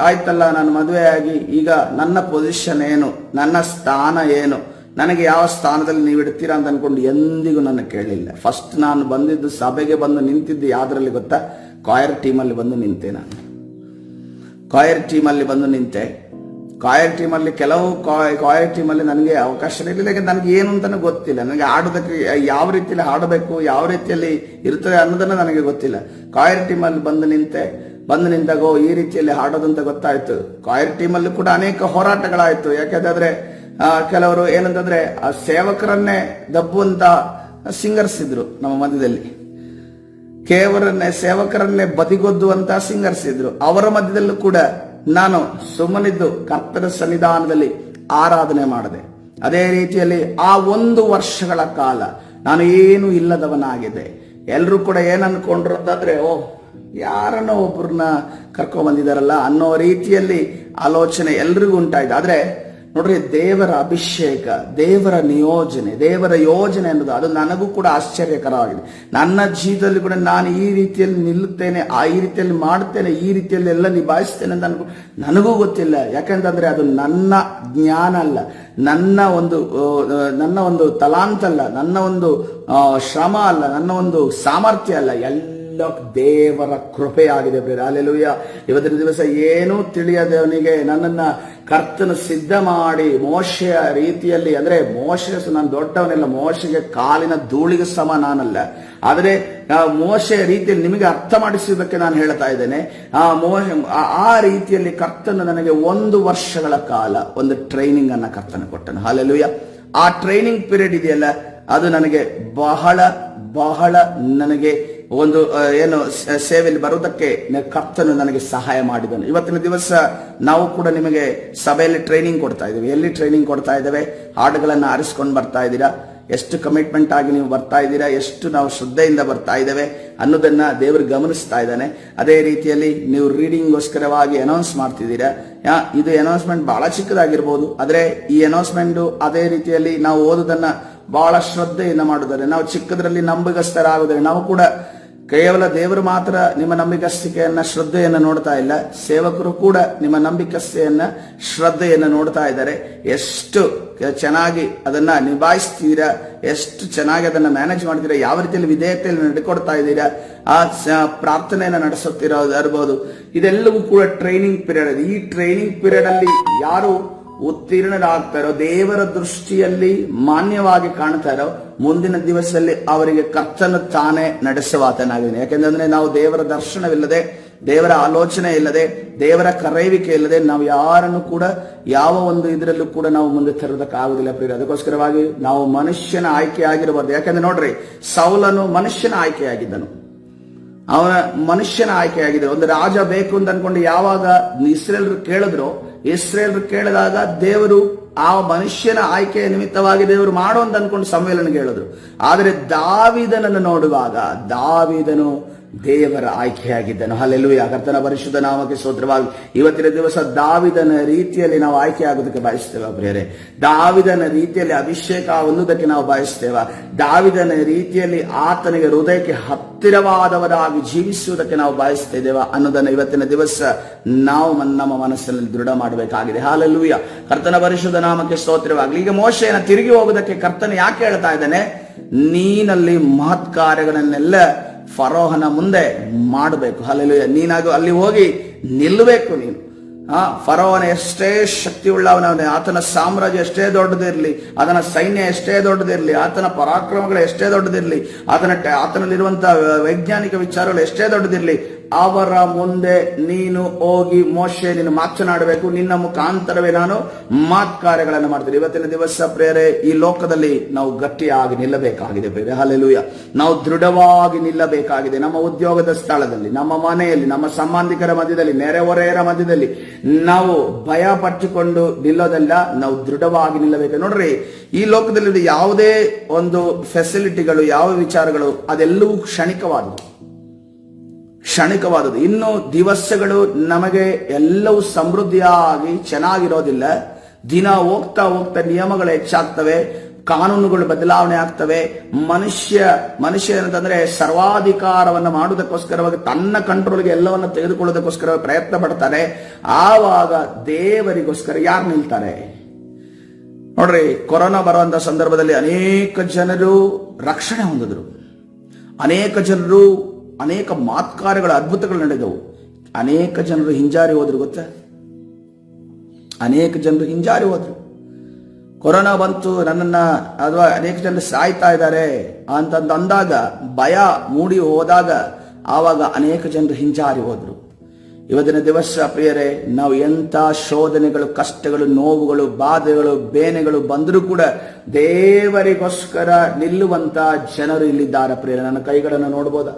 ಆಯ್ತಲ್ಲ, ನಾನು ಮದುವೆ ಆಗಿ ಈಗ ನನ್ನ ಪೊಸಿಷನ್ ಏನು, ನನ್ನ ಸ್ಥಾನ ಏನು, ನನಗೆ ಯಾವ ಸ್ಥಾನದಲ್ಲಿ ನೀವು ಇಡ್ತೀರಾ ಅಂತ ಅನ್ಕೊಂಡು ಎಂದಿಗೂ ನನ್ನ ಕೇಳಲಿಲ್ಲ. ಫಸ್ಟ್ ನಾನು ಬಂದಿದ್ದು ಸಭೆಗೆ ಬಂದು ನಿಂತಿದ್ದು ಯಾವ್ದ್ರಲ್ಲಿ ಗೊತ್ತಾ? ಕಾಯರ್ ಟೀಮಲ್ಲಿ ಬಂದು ನಿಂತೆ. ನಾನು ಕಾಯರ್ ಟೀಮಲ್ಲಿ ಬಂದು ನಿಂತೆ. ಕಾಯರ್ ಟೀಮಲ್ಲಿ ಕಾಯರ್ ಟೀಮಲ್ಲಿ ನನಗೆ ಅವಕಾಶ ಇರಲಿಲ್ಲ. ನನಗೆ ಏನು ಅಂತಾನು ಗೊತ್ತಿಲ್ಲ. ನನಗೆ ಆಡೋದಕ್ಕೆ ಯಾವ ರೀತಿಯಲ್ಲಿ ಹಾಡಬೇಕು, ಯಾವ ರೀತಿಯಲ್ಲಿ ಇರ್ತದೆ ಅನ್ನೋದನ್ನ ನನಗೆ ಗೊತ್ತಿಲ್ಲ. ಕಾಯರ್ ಟೀಮಲ್ಲಿ ಬಂದು ನಿಂತಾಗ ಈ ರೀತಿಯಲ್ಲಿ ಹಾಡೋದು ಅಂತ ಗೊತ್ತಾಯ್ತು. ಕಾಯರ್ ಟೀಮಲ್ಲಿ ಕೂಡ ಅನೇಕ ಹೋರಾಟಗಳಾಯ್ತು. ಯಾಕೆಂದ್ರೆ ಕೆಲವರು ಏನಂತಂದ್ರೆ ಆ ಸೇವಕರನ್ನೇ ದಬ್ಬುವಂತ ಸಿಂಗರ್ಸ್ ಇದ್ರು ನಮ್ಮ ಮಧ್ಯದಲ್ಲಿ, ಸೇವಕರನ್ನೇ ಬದಿಗೊದ್ದುವಂತ ಸಿಂಗರ್ಸ್ ಇದ್ರು. ಅವರ ಮಧ್ಯದಲ್ಲೂ ಕೂಡ ನಾನು ಸುಮ್ಮನಿದ್ದು ಕರ್ತನ ಸನ್ನಿಧಾನದಲ್ಲಿ ಆರಾಧನೆ ಮಾಡಿದೆ. ಅದೇ ರೀತಿಯಲ್ಲಿ ಆ 1 ವರ್ಷಗಳ ಕಾಲ ನಾನು ಏನು ಇಲ್ಲದವನಾಗಿದೆ. ಎಲ್ರು ಕೂಡ ಏನ್ ಅನ್ಕೊಂಡ್ರು ಅಂತಂದ್ರೆ, ಓ ಯಾರನ್ನೋ ಒಬ್ಬರನ್ನ ಕರ್ಕೊಂಡ್ ಬಂದಿದಾರಲ್ಲ ಅನ್ನೋ ರೀತಿಯಲ್ಲಿ ಆಲೋಚನೆ ಎಲ್ರಿಗೂ ಉಂಟಾಯ್ತು. ಆದ್ರೆ ನೋಡ್ರಿ, ದೇವರ ಅಭಿಷೇಕ, ದೇವರ ನಿಯೋಜನೆ, ದೇವರ ಯೋಜನೆ ಅನ್ನೋದು ಅದು ನನಗೂ ಕೂಡ ಆಶ್ಚರ್ಯಕರವಾಗಿದೆ. ನನ್ನ ಜೀವಿತದಲ್ಲಿ ಕೂಡ ನಾನು ಈ ರೀತಿಯಲ್ಲಿ ನಿಲ್ಲುತ್ತೇನೆ, ಈ ರೀತಿಯಲ್ಲಿ ಮಾಡ್ತೇನೆ, ಈ ರೀತಿಯಲ್ಲಿ ಎಲ್ಲ ನಿಭಾಯಿಸ್ತೇನೆ ಅಂತ ನನಗೂ ಗೊತ್ತಿಲ್ಲ. ಯಾಕಂತಂದ್ರೆ ಅದು ನನ್ನ ಜ್ಞಾನ ಅಲ್ಲ, ನನ್ನ ಒಂದು ತಲಾಂತ ಅಲ್ಲ, ನನ್ನ ಒಂದು ಶ್ರಮ ಅಲ್ಲ, ನನ್ನ ಒಂದು ಸಾಮರ್ಥ್ಯ ಅಲ್ಲ. ಎಲ್ಲ ಎಲ್ಲ ದೇವರ ಕೃಪೆಯಾಗಿದೆ ಪ್ರಿಯರೇ. ಹಲ್ಲೆಲೂಯಾ. ಇವತ್ತಿನ ದಿವಸ ಏನೂ ತಿಳಿಯದವನಿಗೆ ನನ್ನನ್ನ ಕರ್ತನು ಸಿದ್ಧ ಮಾಡಿ ಮೋಶೆಯ ರೀತಿಯಲ್ಲಿ, ಅಂದ್ರೆ ಮೋಶೆ ನಾನು ದೊಡ್ಡವನೆಲ್ಲ, ಮೋಶೆಗೆ ಕಾಲಿನ ಧೂಳಿಗೆ ಸಮ ನಾನಲ್ಲ, ಆದರೆ ಮೋಶೆಯ ರೀತಿಯಲ್ಲಿ ನಿಮಗೆ ಅರ್ಥ ಮಾಡಿಸುವುದಕ್ಕೆ ನಾನು ಹೇಳ್ತಾ ಇದ್ದೇನೆ. ಆ ರೀತಿಯಲ್ಲಿ ಕರ್ತನು ನನಗೆ 1 ವರ್ಷಗಳ ಕಾಲ ಒಂದು ಟ್ರೈನಿಂಗ್ ಅನ್ನ ಕರ್ತನು ಕೊಟ್ಟನು. ಹಲ್ಲೆಲೂಯಾ. ಆ ಟ್ರೈನಿಂಗ್ ಪೀರಿಯಡ್ ಇದೆಯಲ್ಲ, ಅದು ನನಗೆ ಬಹಳ ಬಹಳ ನನಗೆ ಒಂದು ಏನು ಸೇವೆಯಲ್ಲಿ ಬರುವುದಕ್ಕೆ ಕರ್ತನು ನನಗೆ ಸಹಾಯ ಮಾಡಿದನು. ಇವತ್ತಿನ ದಿವಸ ನಾವು ಕೂಡ ನಿಮಗೆ ಸಭೆಯಲ್ಲಿ ಟ್ರೈನಿಂಗ್ ಕೊಡ್ತಾ ಇದ್ದೇವೆ. ಎಲ್ಲಿ ಟ್ರೈನಿಂಗ್ ಕೊಡ್ತಾ ಇದ್ದೇವೆ? ಹಾಡುಗಳನ್ನು ಆರಿಸ್ಕೊಂಡು ಬರ್ತಾ ಇದ್ದೀರಾ, ಎಷ್ಟು ಕಮಿಟ್ಮೆಂಟ್ ಆಗಿ ನೀವು ಬರ್ತಾ ಇದ್ದೀರಾ, ಎಷ್ಟು ನಾವು ಶ್ರದ್ಧೆಯಿಂದ ಬರ್ತಾ ಇದ್ದೇವೆ ಅನ್ನೋದನ್ನ ದೇವರು ಗಮನಿಸ್ತಾ ಇದ್ದಾನೆ. ಅದೇ ರೀತಿಯಲ್ಲಿ ನೀವು ರೀಡಿಂಗ್ಗೋಸ್ಕರವಾಗಿ ಅನೌನ್ಸ್ ಮಾಡ್ತಿದ್ದೀರಾ. ಇದು ಅನೌನ್ಸ್ಮೆಂಟ್ ಬಹಳ ಚಿಕ್ಕದಾಗಿರ್ಬೋದು, ಆದರೆ ಈ ಅನೌನ್ಸ್ಮೆಂಟ್ ಅದೇ ರೀತಿಯಲ್ಲಿ ನಾವು ಓದುದನ್ನ ಬಹಳ ಶ್ರದ್ಧೆಯಿಂದ ಮಾಡುವುದರೆ, ನಾವು ಚಿಕ್ಕದರಲ್ಲಿ ನಂಬಿಗಸ್ತರಾಗುವುದರೆ, ನಾವು ಕೂಡ ಕೇವಲ ದೇವರು ಮಾತ್ರ ನಿಮ್ಮ ನಂಬಿಕಸ್ತಿಕೆಯನ್ನ ಶ್ರದ್ಧೆಯನ್ನು ನೋಡ್ತಾ ಇಲ್ಲ, ಸೇವಕರು ಕೂಡ ನಿಮ್ಮ ನಂಬಿಕಸ್ತೆಯನ್ನ ಶ್ರದ್ಧೆಯನ್ನು ನೋಡ್ತಾ ಇದ್ದಾರೆ. ಎಷ್ಟು ಚೆನ್ನಾಗಿ ಅದನ್ನ ನಿಭಾಯಿಸ್ತೀರಾ, ಎಷ್ಟು ಚೆನ್ನಾಗಿ ಅದನ್ನ ಮ್ಯಾನೇಜ್ ಮಾಡ್ತೀರಾ, ಯಾವ ರೀತಿಯಲ್ಲಿ ವಿಧೇಯತೆಯಲ್ಲಿ ನಡ್ಕೊಡ್ತಾ ಇದ್ದೀರಾ, ಆ ಪ್ರಾರ್ಥನೆಯನ್ನ ನಡೆಸುತ್ತಿರೋದಿರ್ಬೋದು, ಇದೆಲ್ಲವೂ ಕೂಡ ಟ್ರೈನಿಂಗ್ ಪೀರಿಯಡ್. ಈ ಟ್ರೈನಿಂಗ್ ಪೀರಿಯಡ್ ಅಲ್ಲಿ ಯಾರು ಉತ್ತೀರ್ಣರಾಗ್ತಾರೋ, ದೇವರ ದೃಷ್ಟಿಯಲ್ಲಿ ಮಾನ್ಯವಾಗಿ ಕಾಣ್ತಾರೋ, ಮುಂದಿನ ದಿವಸದಲ್ಲಿ ಅವರಿಗೆ ಕರ್ತನು ತಾನೇ ನಡೆಸುವಾತನಾಗಿದ್ದಾನೆ. ಯಾಕೆಂದ್ರೆ ನಾವು ದೇವರ ದರ್ಶನವಿಲ್ಲದೆ, ದೇವರ ಆಲೋಚನೆ ಇಲ್ಲದೆ, ದೇವರ ಕರೆಯುವಿಕೆ ಇಲ್ಲದೆ ನಾವು ಯಾರನ್ನು ಕೂಡ ಯಾವ ಒಂದು ಇದರಲ್ಲೂ ಕೂಡ ನಾವು ಮುಂದೆ ತರೋದಕ್ಕಾಗುದಿಲ್ಲ ಪ್ರಿಯರೇ. ಅದಕ್ಕೋಸ್ಕರವಾಗಿ ನಾವು ಮನುಷ್ಯನ ಆಯ್ಕೆ ಆಗಿರಬಾರ್ದು. ಯಾಕಂದ್ರೆ ನೋಡ್ರಿ, ಸೌಲನು ಮನುಷ್ಯನ ಆಯ್ಕೆಯಾಗಿದ್ದನು, ಅವನ ಮನುಷ್ಯನ ಆಯ್ಕೆಯಾಗಿದೆ. ಒಂದು ರಾಜ ಬೇಕು ಅಂತ ಅನ್ಕೊಂಡು ಯಾವಾಗ ಇಸ್ರೇಲ್ರು ಕೇಳಿದಾಗ ದೇವರು ಆ ಮನುಷ್ಯನ ಆಯ್ಕೆಯ ನಿಮಿತ್ತವಾಗಿ ದೇವರು ಮಾಡು ಅಂತ ಅನ್ಕೊಂಡು ಸಮ್ಮೇಳನಗೆ ಹೇಳಿದ್ರು. ಆದರೆ ದಾವೀದನನ್ನು ನೋಡುವಾಗ ದಾವೀದನು ದೇವರ ಆಯ್ಕೆಯಾಗಿದ್ದನು. ಹಲ್ಲೆಲೂಯಾ. ಕರ್ತನ ಪರಿಶುದ್ಧ ನಾಮಕ್ಕೆ ಸ್ತೋತ್ರವಾಗಿ. ಇವತ್ತಿನ ದಿವಸ ದಾವೀದನ ರೀತಿಯಲ್ಲಿ ನಾವು ಆಯ್ಕೆ ಆಗೋದಕ್ಕೆ ಬಯಸ್ತೇವೆ ಪ್ರಿಯರೇ. ದಾವೀದನ ರೀತಿಯಲ್ಲಿ ಅಭಿಷೇಕ ಹೊಂದುವುದಕ್ಕೆ ನಾವು ಬಯಸ್ತೇವೆ. ದಾವೀದನ ರೀತಿಯಲ್ಲಿ ಆತನಿಗೆ ಹೃದಯಕ್ಕೆ ಹತ್ತಿರವಾದವರಾಗಿ ಜೀವಿಸುವುದಕ್ಕೆ ನಾವು ಬಯಸ್ತಿದ್ದೇವೆ ಅನ್ನೋದನ್ನು ಇವತ್ತಿನ ದಿವಸ ನಾವು ನಮ್ಮ ಮನಸ್ಸಿನಲ್ಲಿ ದೃಢ ಮಾಡಬೇಕಾಗಿದೆ. ಹಲ್ಲೆಲೂಯಾ. ಕರ್ತನ ಪರಿಶುದ್ಧ ನಾಮಕ್ಕೆ ಸ್ತೋತ್ರವಾಗಲಿ. ಈಗ ಮೋಶೆಯನ್ನು ತಿರುಗಿ ಹೋಗುವುದಕ್ಕೆ ಕರ್ತನ ಯಾಕೆ ಹೇಳ್ತಾ ಇದ್ದಾನೆ? ನೀನಲ್ಲಿ ಮಹತ್ ಕಾರ್ಯಗಳನ್ನೆಲ್ಲ ಫರೋಹನ ಮುಂದೆ ಮಾಡಬೇಕು. ಹಲ್ಲೆಲೂಯಾ. ನೀನಾಗ ಅಲ್ಲಿ ಹೋಗಿ ನಿಲ್ಲಬೇಕು. ನೀನು ಫರೋಹನ ಎಷ್ಟೇ ಶಕ್ತಿ ಉಳ್ಳವನವನೇ, ಆತನ ಸಾಮ್ರಾಜ್ಯ ಎಷ್ಟೇ ದೊಡ್ಡದಿರಲಿ, ಆತನ ಸೈನ್ಯ ಎಷ್ಟೇ ದೊಡ್ಡದಿರಲಿ, ಆತನ ಪರಾಕ್ರಮಗಳು ಎಷ್ಟೇ ದೊಡ್ಡದಿರಲಿ, ಆತನಲ್ಲಿರುವಂತಹ ವೈಜ್ಞಾನಿಕ ವಿಚಾರಗಳು ಎಷ್ಟೇ ದೊಡ್ಡದಿರಲಿ, ಅವರ ಮುಂದೆ ನೀನು ಹೋಗಿ ಮೋಶೆ ನೀನು ಮಾತನಾಡಬೇಕು. ನಿನ್ನ ಮುಖಾಂತರವೇ ನಾನು ಕಾರ್ಯಗಳನ್ನು ಮಾಡ್ತೀನಿ. ಇವತ್ತಿನ ದಿವಸ ಪ್ರೇರೆ ಈ ಲೋಕದಲ್ಲಿ ನಾವು ಗಟ್ಟಿಯಾಗಿ ನಿಲ್ಲಬೇಕಾಗಿದೆ ಪ್ರೇರೆ. ಹಲ್ಲೆಲೂಯಾ. ನಾವು ದೃಢವಾಗಿ ನಿಲ್ಲಬೇಕಾಗಿದೆ. ನಮ್ಮ ಉದ್ಯೋಗದ ಸ್ಥಳದಲ್ಲಿ, ನಮ್ಮ ಮನೆಯಲ್ಲಿ, ನಮ್ಮ ಸಂಬಂಧಿಕರ ಮಧ್ಯದಲ್ಲಿ, ನೆರೆಹೊರೆಯರ ಮಧ್ಯದಲ್ಲಿ ನಾವು ಭಯ ಪಟ್ಟುಕೊಂಡು ನಿಲ್ಲೋದಲ್ಲ, ನಾವು ದೃಢವಾಗಿ ನಿಲ್ಲಬೇಕು. ನೋಡ್ರಿ, ಈ ಲೋಕದಲ್ಲಿ ಯಾವುದೇ ಒಂದು ಫೆಸಿಲಿಟಿಗಳು, ಯಾವ ವಿಚಾರಗಳು, ಅದೆಲ್ಲವೂ ಕ್ಷಣಿಕವಾದದ್ದು. ಇನ್ನು ದಿವಸಗಳು ನಮಗೆ ಎಲ್ಲವೂ ಸಮೃದ್ಧಿಯಾಗಿ ಚೆನ್ನಾಗಿರೋದಿಲ್ಲ. ದಿನ ಹೋಗ್ತಾ ಹೋಗ್ತಾ ನಿಯಮಗಳು ಹೆಚ್ಚಾಗ್ತವೆ, ಕಾನೂನುಗಳು ಬದಲಾವಣೆ ಆಗ್ತವೆ. ಮನುಷ್ಯ ಏನಂತಂದ್ರೆ ಸರ್ವಾಧಿಕಾರವನ್ನು ಮಾಡುವುದಕ್ಕೋಸ್ಕರವಾಗಿ ತನ್ನ ಕಂಟ್ರೋಲ್ಗೆ ಎಲ್ಲವನ್ನ ತೆಗೆದುಕೊಳ್ಳೋದಕ್ಕೋಸ್ಕರ ಪ್ರಯತ್ನ ಪಡ್ತಾರೆ. ಆವಾಗ ದೇವರಿಗೋಸ್ಕರ ಯಾರು ನಿಲ್ತಾರೆ? ನೋಡ್ರಿ, ಕೊರೋನಾ ಬರುವಂತ ಸಂದರ್ಭದಲ್ಲಿ ಅನೇಕ ಜನರು ರಕ್ಷಣೆ ಹೊಂದಿದ್ರು. ಅನೇಕ ಮಾತ್ಕಾರ್ಯಗಳ ಅದ್ಭುತಗಳು ನಡೆದವು. ಅನೇಕ ಜನರು ಹಿಂಜಾರಿ ಹೋದ್ರು. ಗೊತ್ತಾ? ಅನೇಕ ಜನರು ಹಿಂಜಾರಿ ಹೋದ್ರು. ಕೊರೋನಾ ಬಂತು, ನನ್ನನ್ನ ಅಥವಾ ಅನೇಕ ಜನರು ಸಾಯ್ತಾ ಇದ್ದಾರೆ ಅಂತಂದು ಅಂದಾಗ, ಭಯ ಮೂಡಿ ಹೋದಾಗ, ಆವಾಗ ಅನೇಕ ಜನರು ಹಿಂಜಾರಿ ಹೋದ್ರು. ಇವತ್ತಿನ ದಿವಸ ಪ್ರಿಯರೇ, ನಾವು ಎಂಥ ಶೋಧನೆಗಳು, ಕಷ್ಟಗಳು, ನೋವುಗಳು, ಬಾಧೆಗಳು, ಬೇನೆಗಳು ಬಂದರೂ ಕೂಡ ದೇವರಿಗೋಸ್ಕರ ನಿಲ್ಲುವಂತ ಜನರು ಇಲ್ಲಿದ್ದಾರೆ ಪ್ರಿಯರೇ. ನನ್ನ ಕೈಗಳನ್ನು ನೋಡ್ಬೋದಾ?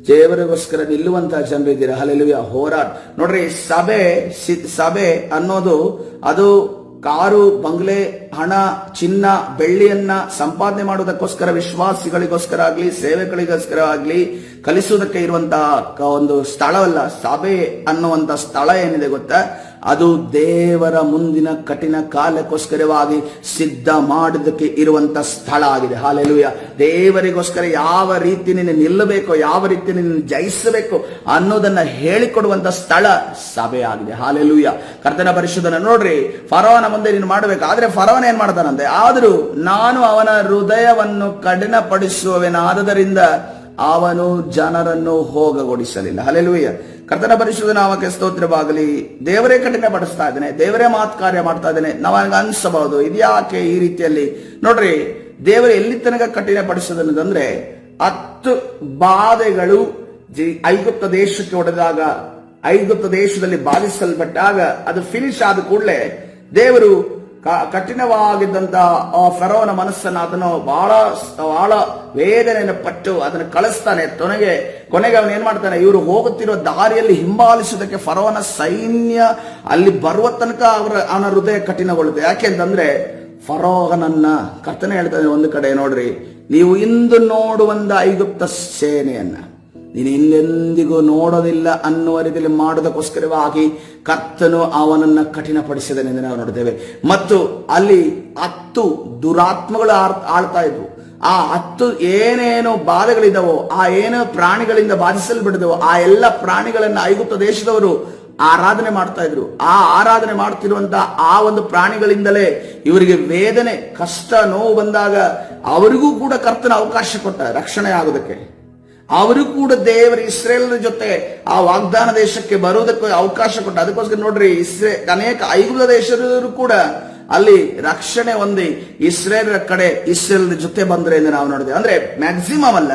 ದೇವರಿಗೋಸ್ಕರ ನಿಲ್ಲುವಂತಹ ಜನರು ಇದ್ದೀರಾ. ಹಲ್ಲೆಲೂಯಾ. ಹೋರಾಟ. ನೋಡ್ರಿ, ಸಭೆ ಅನ್ನೋದು ಅದು ಕಾರು, ಬಂಗ್ಲೆ, ಹಣ, ಚಿನ್ನ, ಬೆಳ್ಳಿಯನ್ನ ಸಂಪಾದನೆ ಮಾಡುವುದಕ್ಕೋಸ್ಕರ, ವಿಶ್ವಾಸಿಗಳಿಗೋಸ್ಕರ ಆಗ್ಲಿ, ಸೇವೆಗಳಿಗೋಸ್ಕರ ಆಗ್ಲಿ ಕಲಿಸುವುದಕ್ಕೆ ಇರುವಂತಹ ಒಂದು ಸ್ಥಳವಲ್ಲ. ಸಭೆ ಅನ್ನುವಂತ ಸ್ಥಳ ಏನಿದೆ ಗೊತ್ತಾ? ಅದು ದೇವರ ಮುಂದಿನ ಕಠಿಣ ಕಾಲಕ್ಕೋಸ್ಕರವಾಗಿ ಸಿದ್ಧ ಮಾಡೋದಕ್ಕೆ ಇರುವಂತ ಸ್ಥಳ ಆಗಿದೆ. ಹಲ್ಲೆಲೂಯಾ. ದೇವರಿಗೋಸ್ಕರ ಯಾವ ರೀತಿ ನೀನು ನಿಲ್ಲಬೇಕು, ಯಾವ ರೀತಿ ನೀನು ಜಯಿಸಬೇಕು ಅನ್ನೋದನ್ನ ಹೇಳಿಕೊಡುವಂತ ಸ್ಥಳ ಸಭೆ ಆಗಿದೆ. ಹಲ್ಲೆಲೂಯಾ. ಕರ್ತನ ಪರಿಶುದ್ಧನ. ನೋಡ್ರಿ, ಫರೋಹನ ಮುಂದೆ ನೀನು ಮಾಡಬೇಕು. ಆದ್ರೆ ಫರೋಹನ ಏನ್ ಮಾಡ್ತಾನಂತೆ? ಆದರೂ ನಾನು ಅವನ ಹೃದಯವನ್ನು ಕಠಿಣಪಡಿಸುವೆನಾದ್ದರಿಂದ ಅವನು ಜನರನ್ನು ಹೋಗಗೊಡಿಸಲಿಲ್ಲ. ಹಲ್ಲೆಲೂಯ. ಕರ್ತನ ಪರಿಶುದ್ಧ ನಾಮಕ್ಕೆ ಸ್ತೋತ್ರವಾಗಲಿ. ದೇವರೇ ಕಠಿಣ ಪಡಿಸ್ತಾ ಇದ್ದಾನೆ, ದೇವರೇ ಮಾತು ಕಾರ್ಯ ಮಾಡ್ತಾ ಇದ್ದಾನೆ. ನಾವಾಗ ಅನ್ಸಬಹುದು ಇದ್ಯಾಕೆ ಈ ರೀತಿಯಲ್ಲಿ. ನೋಡ್ರಿ, ದೇವರು ಎಲ್ಲಿ ತನಕ ಕಠಿಣ ಪಡಿಸೋದನ್ನಂದ್ರೆ 10 ಬಾಧೆಗಳು ಐಗುಪ್ತ ದೇಶಕ್ಕೆ ಹೊಡೆದಾಗ, ಐಗುಪ್ತ ದೇಶದಲ್ಲಿ ಬಾಧಿಸಲ್ಪಟ್ಟಾಗ ಅದು ಫಿನಿಶ್ ಆದ ಕೂಡಲೇ ದೇವರು ಕಠಿಣವಾಗಿದ್ದಂತ ಆ ಫರೋನ ಮನಸ್ಸನ್ನು ಅದನ್ನು ಬಹಳ ವೇದನೆಯನ್ನು ಪಟ್ಟು ಅದನ್ನು ಕಳಿಸ್ತಾನೆ. ಕೊನೆಗೆ ಅವನು ಏನ್ ಮಾಡ್ತಾನೆ, ಇವರು ಹೋಗುತ್ತಿರುವ ದಾರಿಯಲ್ಲಿ ಹಿಂಬಾಲಿಸುವುದಕ್ಕೆ ಫರೋನ ಸೈನ್ಯ ಅಲ್ಲಿ ಬರುವ ತನಕ ಅವನ ಹೃದಯ ಕಠಿಣಗೊಳ್ಳುತ್ತೆ. ಯಾಕೆಂತಂದ್ರೆ ಫರೋಹನನ್ನ ಕರ್ತನೆ ಹೇಳ್ತಾನೆ ಒಂದು ಕಡೆ, ನೋಡ್ರಿ, ನೀವು ಇಂದು ನೋಡುವಂತ ಐಗುಪ್ತ ಸೇನೆಯನ್ನ ನೀನು ಇನ್ನೆಂದಿಗೂ ನೋಡೋದಿಲ್ಲ ಅನ್ನುವ ರೀತಿಯಲ್ಲಿ ಮಾಡೋದಕ್ಕೋಸ್ಕರವಾಗಿ ಕರ್ತನು ಅವನನ್ನ ಕಠಿಣಪಡಿಸಿದನೆಂದು ನಾವು ನೋಡ್ತೇವೆ. ಮತ್ತು ಅಲ್ಲಿ 10 ದುರಾತ್ಮಗಳು ಆಳ್ತಾ ಇದ್ವು. ಆ 10 ಏನೇನು ಬಾಧೆಗಳಿದ್ದಾವೋ, ಆ ಏನೋ ಪ್ರಾಣಿಗಳಿಂದ ಬಾಧಿಸಲ್ಪಟ್ಟಿದವೋ ಆ ಎಲ್ಲ ಪ್ರಾಣಿಗಳನ್ನ ಐಗುಪ್ತ ದೇಶದವರು ಆರಾಧನೆ ಮಾಡ್ತಾ ಇದ್ರು. ಆ ಆರಾಧನೆ ಮಾಡ್ತಿರುವಂತ ಆ ಒಂದು ಪ್ರಾಣಿಗಳಿಂದಲೇ ಇವರಿಗೆ ವೇದನೆ, ಕಷ್ಟ, ನೋವು ಬಂದಾಗ ಅವರಿಗೂ ಕೂಡ ಕರ್ತನ ಅವಕಾಶ ಕೊಟ್ಟ ರಕ್ಷಣೆ ಆಗೋದಕ್ಕೆ. ಅವರು ಕೂಡ ದೇವರ ಇಸ್ರೇಲರ ಜೊತೆ ಆ ವಾಗ್ದಾನ ದೇಶಕ್ಕೆ ಬರುವುದಕ್ಕೆ ಅವಕಾಶ ಕೊಟ್ಟ. ಅದಕ್ಕೋಸ್ಕರ ನೋಡ್ರಿ, ಅನೇಕ ಐಗುಪ್ತ ದೇಶದವರು ಕೂಡ ಅಲ್ಲಿ ರಕ್ಷಣೆ ಹೊಂದಿ ಇಸ್ರೇಲರ ಕಡೆ ಇಸ್ರೇಲರ ಜೊತೆ ಬಂದ್ರೆ ಎಂದು ನಾವು ನೋಡಿದೆ. ಅಂದ್ರೆ ಮ್ಯಾಕ್ಸಿಮಮ್ ಅಲ್ಲ,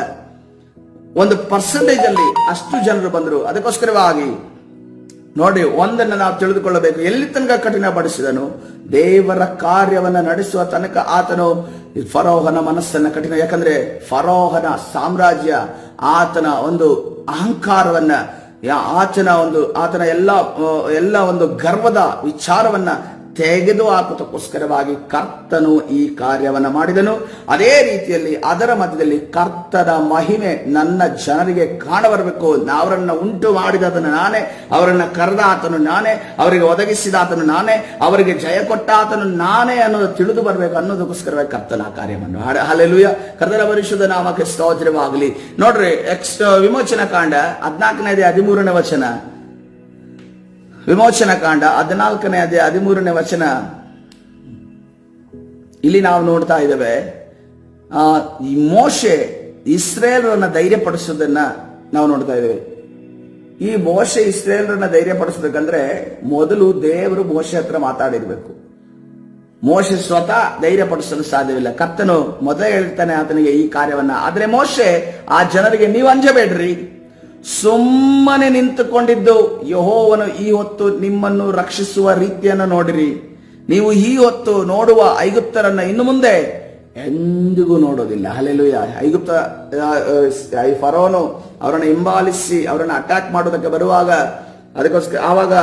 ಒಂದು ಪರ್ಸೆಂಟೇಜ್ ಅಲ್ಲಿ ಅಷ್ಟು ಜನರು ಬಂದರು. ಅದಕ್ಕೋಸ್ಕರವಾಗಿ ನೋಡಿ, ಒಂದನ್ನು ನಾವು ತಿಳಿದುಕೊಳ್ಳಬೇಕು, ಎಲ್ಲಿ ತನಕ ಕಠಿಣಪಡಿಸಿದನು, ದೇವರ ಕಾರ್ಯವನ್ನ ನಡೆಸುವ ತನಕ ಆತನು ಫರೋಹನ ಮನಸ್ಸನ್ನ ಕಠಿಣ. ಯಾಕಂದ್ರೆ ಫರೋಹನ ಸಾಮ್ರಾಜ್ಯ, ಆತನ ಒಂದು ಅಹಂಕಾರವನ್ನ, ಆತನ ಎಲ್ಲ ಒಂದು ಗರ್ವದ ವಿಚಾರವನ್ನ ತೆಗೆದು ಹಾಕುವುದಕ್ಕೋಸ್ಕರವಾಗಿ ಕರ್ತನು ಈ ಕಾರ್ಯವನ್ನ ಮಾಡಿದನು. ಅದೇ ರೀತಿಯಲ್ಲಿ ಅದರ ಮಧ್ಯದಲ್ಲಿ ಕರ್ತನ ಮಹಿಮೆ ನನ್ನ ಜನರಿಗೆ ಕಾಣಬರಬೇಕು. ಅವರನ್ನ ಉಂಟು ಮಾಡಿದತನು ನಾನೇ, ಅವರನ್ನ ಕರೆದ ಆತನು ನಾನೇ, ಅವರಿಗೆ ಒದಗಿಸಿದ ಆತನು ನಾನೇ, ಅವರಿಗೆ ಜಯ ಕೊಟ್ಟ ಆತನು ನಾನೇ ಅನ್ನೋದು ತಿಳಿದು ಬರಬೇಕು ಅನ್ನೋದಕ್ಕೋಸ್ಕರವಾಗಿ ಕರ್ತನ ಕಾರ್ಯವನ್ನು. ಹಲ್ಲೆಲೂಯಾ. ಕರ್ತನ ಪರಿಶುದ್ಧ ನಾಮಕ್ಕೆ ಸ್ತೋತ್ರವಾಗಲಿ. ನೋಡ್ರಿ, ವಿಮೋಚನಾ ಕಾಂಡ 14ನೇ 13ನೇ ವಚನ, ವಿಮೋಚನಾ ಕಾಂಡ 14ನೇ 13ನೇ ವಚನ, ಇಲ್ಲಿ ನಾವು ನೋಡ್ತಾ ಇದ್ದೇವೆ, ಈ ಮೋಶೆ ಇಸ್ರೇಲರನ್ನ ಧೈರ್ಯಪಡಿಸೋದನ್ನ ನಾವು ನೋಡ್ತಾ ಇದ್ದೇವೆ. ಈ ಮೋಶೆ ಇಸ್ರೇಲರನ್ನ ಧೈರ್ಯಪಡಿಸಬೇಕಂದ್ರೆ ಮೊದಲು ದೇವರು ಮೋಶೆ ಹತ್ರ ಮಾತಾಡಿರ್ಬೇಕು. ಮೋಶೆ ಸ್ವತಃ ಧೈರ್ಯಪಡಿಸಲು ಸಾಧ್ಯವಿಲ್ಲ. ಕರ್ತನು ಮೊದಲೇ ಹೇಳ್ತಾನೆ ಆತನಿಗೆ ಈ ಕಾರ್ಯವನ್ನ. ಆದ್ರೆ ಮೋಶೆ ಆ ಜನರಿಗೆ, ನೀವು ಅಂಜಬೇಡ್ರಿ, ಸುಮ್ಮನೆ ನಿಂತುಕೊಂಡಿದ್ದು ಯೆಹೋವನು ಈ ಹೊತ್ತು ನಿಮ್ಮನ್ನು ರಕ್ಷಿಸುವ ರೀತಿಯನ್ನು ನೋಡಿರಿ. ನೀವು ಈ ಹೊತ್ತು ನೋಡುವ ಐಗುಪ್ತರನ್ನ ಇನ್ನು ಮುಂದೆ ಎಂದಿಗೂ ನೋಡೋದಿಲ್ಲ. ಹಲ್ಲೆಲೂಯಾ. ಫರೋನು ಅವರನ್ನು ಹಿಂಬಾಲಿಸಿ ಅವರನ್ನು ಅಟ್ಯಾಕ್ ಮಾಡೋದಕ್ಕೆ ಬರುವಾಗ, ಅದಕ್ಕೋಸ್ಕರ ಆವಾಗ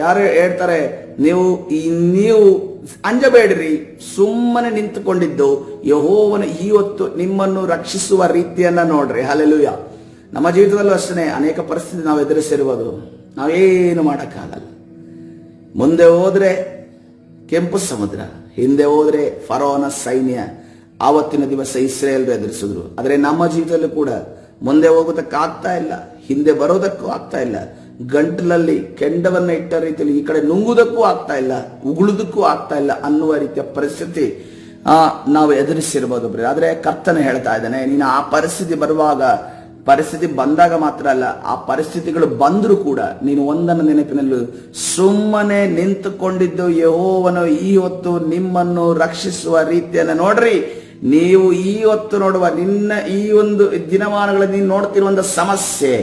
ಯಾರು ಹೇಳ್ತಾರೆ, ನೀವು ಅಂಜಬೇಡ್ರಿ, ಸುಮ್ಮನೆ ನಿಂತುಕೊಂಡಿದ್ದು ಯೆಹೋವನು ಈ ಹೊತ್ತು ನಿಮ್ಮನ್ನು ರಕ್ಷಿಸುವ ರೀತಿಯನ್ನ ನೋಡ್ರಿ. ಹಲ್ಲೆಲೂಯಾ. ನಮ್ಮ ಜೀವಿತದಲ್ಲೂ ಅಷ್ಟೇ ಅನೇಕ ಪರಿಸ್ಥಿತಿ ನಾವು ಎದುರಿಸಿರುವುದು, ನಾವೇನು ಮಾಡೋಕ್ಕಾಗಲ್ಲ. ಮುಂದೆ ಹೋದ್ರೆ ಕೆಂಪು ಸಮುದ್ರ, ಹಿಂದೆ ಹೋದ್ರೆ ಫರೋನ ಸೈನ್ಯ. ಆವತ್ತಿನ ದಿವಸ ಇಸ್ರೇಲ್ ಎದುರಿಸಿದ್ರು. ಆದರೆ ನಮ್ಮ ಜೀವಿತದಲ್ಲೂ ಕೂಡ ಮುಂದೆ ಹೋಗೋದಕ್ಕೆ ಆಗ್ತಾ ಇಲ್ಲ, ಹಿಂದೆ ಬರೋದಕ್ಕೂ ಆಗ್ತಾ ಇಲ್ಲ. ಗಂಟಲಲ್ಲಿ ಕೆಂಡವನ್ನ ಇಟ್ಟ ರೀತಿಯಲ್ಲಿ ಈ ಕಡೆ ನುಂಗುವುದಕ್ಕೂ ಆಗ್ತಾ ಇಲ್ಲ, ಉಗುಳುದಕ್ಕೂ ಆಗ್ತಾ ಇಲ್ಲ ಅನ್ನುವ ರೀತಿಯ ಪರಿಸ್ಥಿತಿ ನಾವು ಎದುರಿಸಿರ್ಬೋದು. ಆದ್ರೆ ಕರ್ತನ ಹೇಳ್ತಾ ಇದ್ದಾನೆ, ನೀನು ಆ ಪರಿಸ್ಥಿತಿ ಬಂದಾಗ ಮಾತ್ರ ಅಲ್ಲ, ಆ ಪರಿಸ್ಥಿತಿಗಳು ಬಂದರೂ ಕೂಡ ನೀನು ಒಂದನ್ನು ನೆನಪಿನಲ್ಲೂ, ಸುಮ್ಮನೆ ನಿಂತುಕೊಂಡಿದ್ದು ಯೆಹೋವನು ಈ ಹೊತ್ತು ನಿಮ್ಮನ್ನು ರಕ್ಷಿಸುವ ರೀತಿಯನ್ನು ನೋಡ್ರಿ. ನೀವು ಈ ಹೊತ್ತು ನೋಡುವ ನಿನ್ನ ಈ ಒಂದು ದಿನಮಾನಗಳಲ್ಲಿ ನೀನು ನೋಡ್ತಿರುವಂತ ಸಮಸ್ಯೆ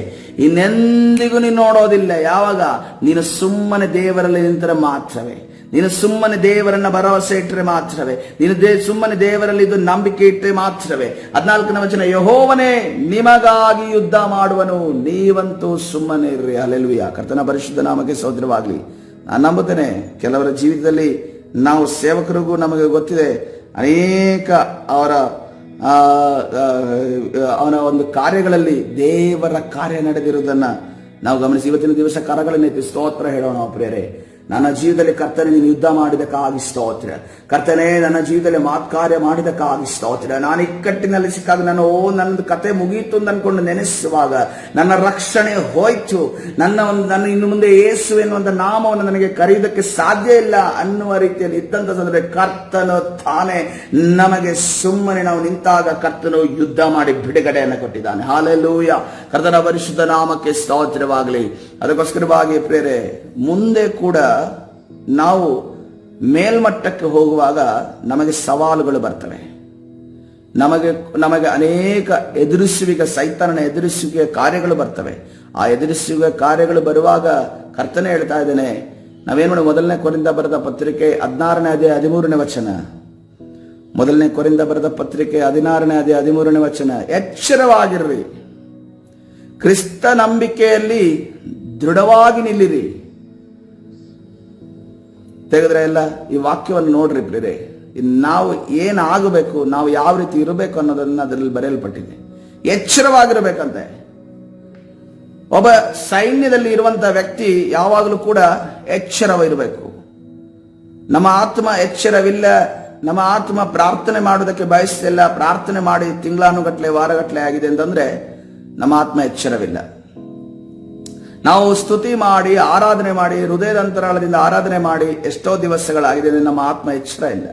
ಇನ್ನೆಂದಿಗೂ ನೀನು ನೋಡೋದಿಲ್ಲ. ಯಾವಾಗ ನೀನು ಸುಮ್ಮನೆ ದೇವರಲ್ಲಿ ನಿಂತರೆ ಮಾತ್ರವೇ, ನೀನು ಸುಮ್ಮನೆ ದೇವರನ್ನ ಭರವಸೆ ಇಟ್ಟರೆ ಮಾತ್ರವೇ, ನೀನು ಸುಮ್ಮನೆ ದೇವರಲ್ಲಿ ಇದು ನಂಬಿಕೆ ಇಟ್ಟರೆ ಮಾತ್ರವೇ. 14ನೇ ವಚನ, ಯೆಹೋವನೇ ನಿಮಗಾಗಿ ಯುದ್ಧ ಮಾಡುವನು, ನೀವಂತೂ ಸುಮ್ಮನೆ ಇರ್ರಿ. ಹಲ್ಲೆಲೂಯಾ. ಕರ್ತನ ಪರಿಶುದ್ಧ ನಾಮಕ್ಕೆ ಸ್ತೋತ್ರವಾಗಲಿ. ನಾನು ನಂಬುತ್ತೇನೆ, ಕೆಲವರ ಜೀವಿತದಲ್ಲಿ ನಾವು ಸೇವಕರಿಗೂ ನಮಗೆ ಗೊತ್ತಿದೆ, ಅನೇಕ ಅವನ ಒಂದು ಕಾರ್ಯಗಳಲ್ಲಿ ದೇವರ ಕಾರ್ಯ ನಡೆದಿರುವುದನ್ನ ನಾವು ಗಮನಿಸಿ ಇವತ್ತಿನ ದಿವಸ ಕರಗಳನ್ನೆತ್ತಿ ಸ್ತೋತ್ರ ಹೇಳೋಣ ಪ್ರಿಯರೇ. ನನ್ನ ಜೀವಿತದಲ್ಲಿ ಕರ್ತನೆ ನೀನು ಯುದ್ಧ ಮಾಡಿದಕ್ಕಾಗಿ ಸ್ತೋತ್ರ. ಕರ್ತನೆ ನನ್ನ ಜೀವಿತದಲ್ಲಿ ಮಾತ್ಕಾರ್ಯ ಮಾಡಿದಕ್ಕಾಗಿ ಸ್ತೋತ್ರ. ನಾನು ಇಕ್ಕಟ್ಟಿನಲ್ಲಿ ಸಿಕ್ಕಾಗ ನನ್ನ ಕತೆ ಮುಗಿಯಿತು ಅಂತ ಅನ್ಕೊಂಡು ನೆನೆಸುವಾಗ ನನ್ನ ರಕ್ಷಣೆ ಹೋಯ್ತು, ನನ್ನ ಇನ್ನು ಮುಂದೆ ಯೇಸು ಎನ್ನುವಂತ ನಾಮವನ್ನು ನನಗೆ ಕರೆಯುವುದಕ್ಕೆ ಸಾಧ್ಯ ಇಲ್ಲ ಅನ್ನುವ ರೀತಿಯಲ್ಲಿ ಇದ್ದಂತ ಸಂದರ್ಭ ಕರ್ತನು ತಾನೇ ನಮಗೆ ಸುಮ್ಮನೆ ನಾವು ನಿಂತಾಗ ಕರ್ತನು ಯುದ್ಧ ಮಾಡಿ ಬಿಡುಗಡೆಯನ್ನು ಕೊಟ್ಟಿದ್ದಾನೆ. ಹಾಲೆಲೂಯ. ಕರ್ತನ ಪರಿಶುದ್ಧ ನಾಮಕ್ಕೆ ಸ್ತೋತ್ರವಾಗಲಿ. ಅದಕ್ಕೋಸ್ಕರವಾಗಿ ಪ್ರೇರೆ, ಮುಂದೆ ಕೂಡ ನಾವು ಮೇಲ್ಮಟ್ಟಕ್ಕೆ ಹೋಗುವಾಗ ನಮಗೆ ಸವಾಲುಗಳು ಬರ್ತವೆ. ನಮಗೆ ಅನೇಕ ಎದುರಿಸುವಿಕೆ, ಸೈತಾನನ ಎದುರಿಸುವಿಕೆ ಕಾರ್ಯಗಳು ಬರ್ತವೆ. ಆ ಎದುರಿಸುವಿಕೆ ಕಾರ್ಯಗಳು ಬರುವಾಗ ಕರ್ತನೆ ಹೇಳ್ತಾ ಇದ್ದೇನೆ, ನಾವೇನು ಮಾಡಿ, 1 ಕೊರಿಂಥ ಬರೆದ ಪತ್ರಿಕೆ 16ನೇ ಅಧ್ಯಾಯ 13ನೇ ವಚನ, 1 ಕೊರಿಂಥ ಬರೆದ ಪತ್ರಿಕೆ 16ನೇ ಅಧ್ಯಾಯ 13ನೇ ವಚನ, ಎಚ್ಚರವಾಗಿರ್ರಿ, ಕ್ರಿಸ್ತ ನಂಬಿಕೆಯಲ್ಲಿ ದೃಢವಾಗಿ ನಿಲ್ಲಿರಿ. ತೆಗೆದ್ರೆ ಎಲ್ಲ ಈ ವಾಕ್ಯವನ್ನು ನೋಡ್ರಿ ಪ್ರಿಯರೇ, ನಾವು ಏನಾಗಬೇಕು, ನಾವು ಯಾವ ರೀತಿ ಇರಬೇಕು ಅನ್ನೋದನ್ನ ಅದರಲ್ಲಿ ಬರೆಯಲ್ಪಟ್ಟಿದೆ. ಎಚ್ಚರವಾಗಿರಬೇಕಂತೆ. ಒಬ್ಬ ಸೈನ್ಯದಲ್ಲಿ ಇರುವಂತ ವ್ಯಕ್ತಿ ಯಾವಾಗಲೂ ಕೂಡ ಎಚ್ಚರವಿರಬೇಕು. ನಮ್ಮ ಆತ್ಮ ಎಚ್ಚರವಿಲ್ಲ, ನಮ್ಮ ಆತ್ಮ ಪ್ರಾರ್ಥನೆ ಮಾಡೋದಕ್ಕೆ ಬಯಸ್ತಿಲ್ಲ, ಪ್ರಾರ್ಥನೆ ಮಾಡಿ ತಿಂಗಳಾನುಗಟ್ಲೆ ವಾರಗಟ್ಲೆ ಆಗಿದೆ ಅಂತಂದ್ರೆ ನಮ್ಮ ಆತ್ಮ ಎಚ್ಚರವಿಲ್ಲ. ನಾವು ಸ್ತುತಿ ಮಾಡಿ ಆರಾಧನೆ ಮಾಡಿ ಹೃದಯದ ಅಂತರಾಳದಿಂದ ಆರಾಧನೆ ಮಾಡಿ ಎಷ್ಟೋ ದಿವಸಗಳಾಗಿದೆ, ನಮ್ಮ ಆತ್ಮ ಎಚ್ಚರ ಇಲ್ಲ.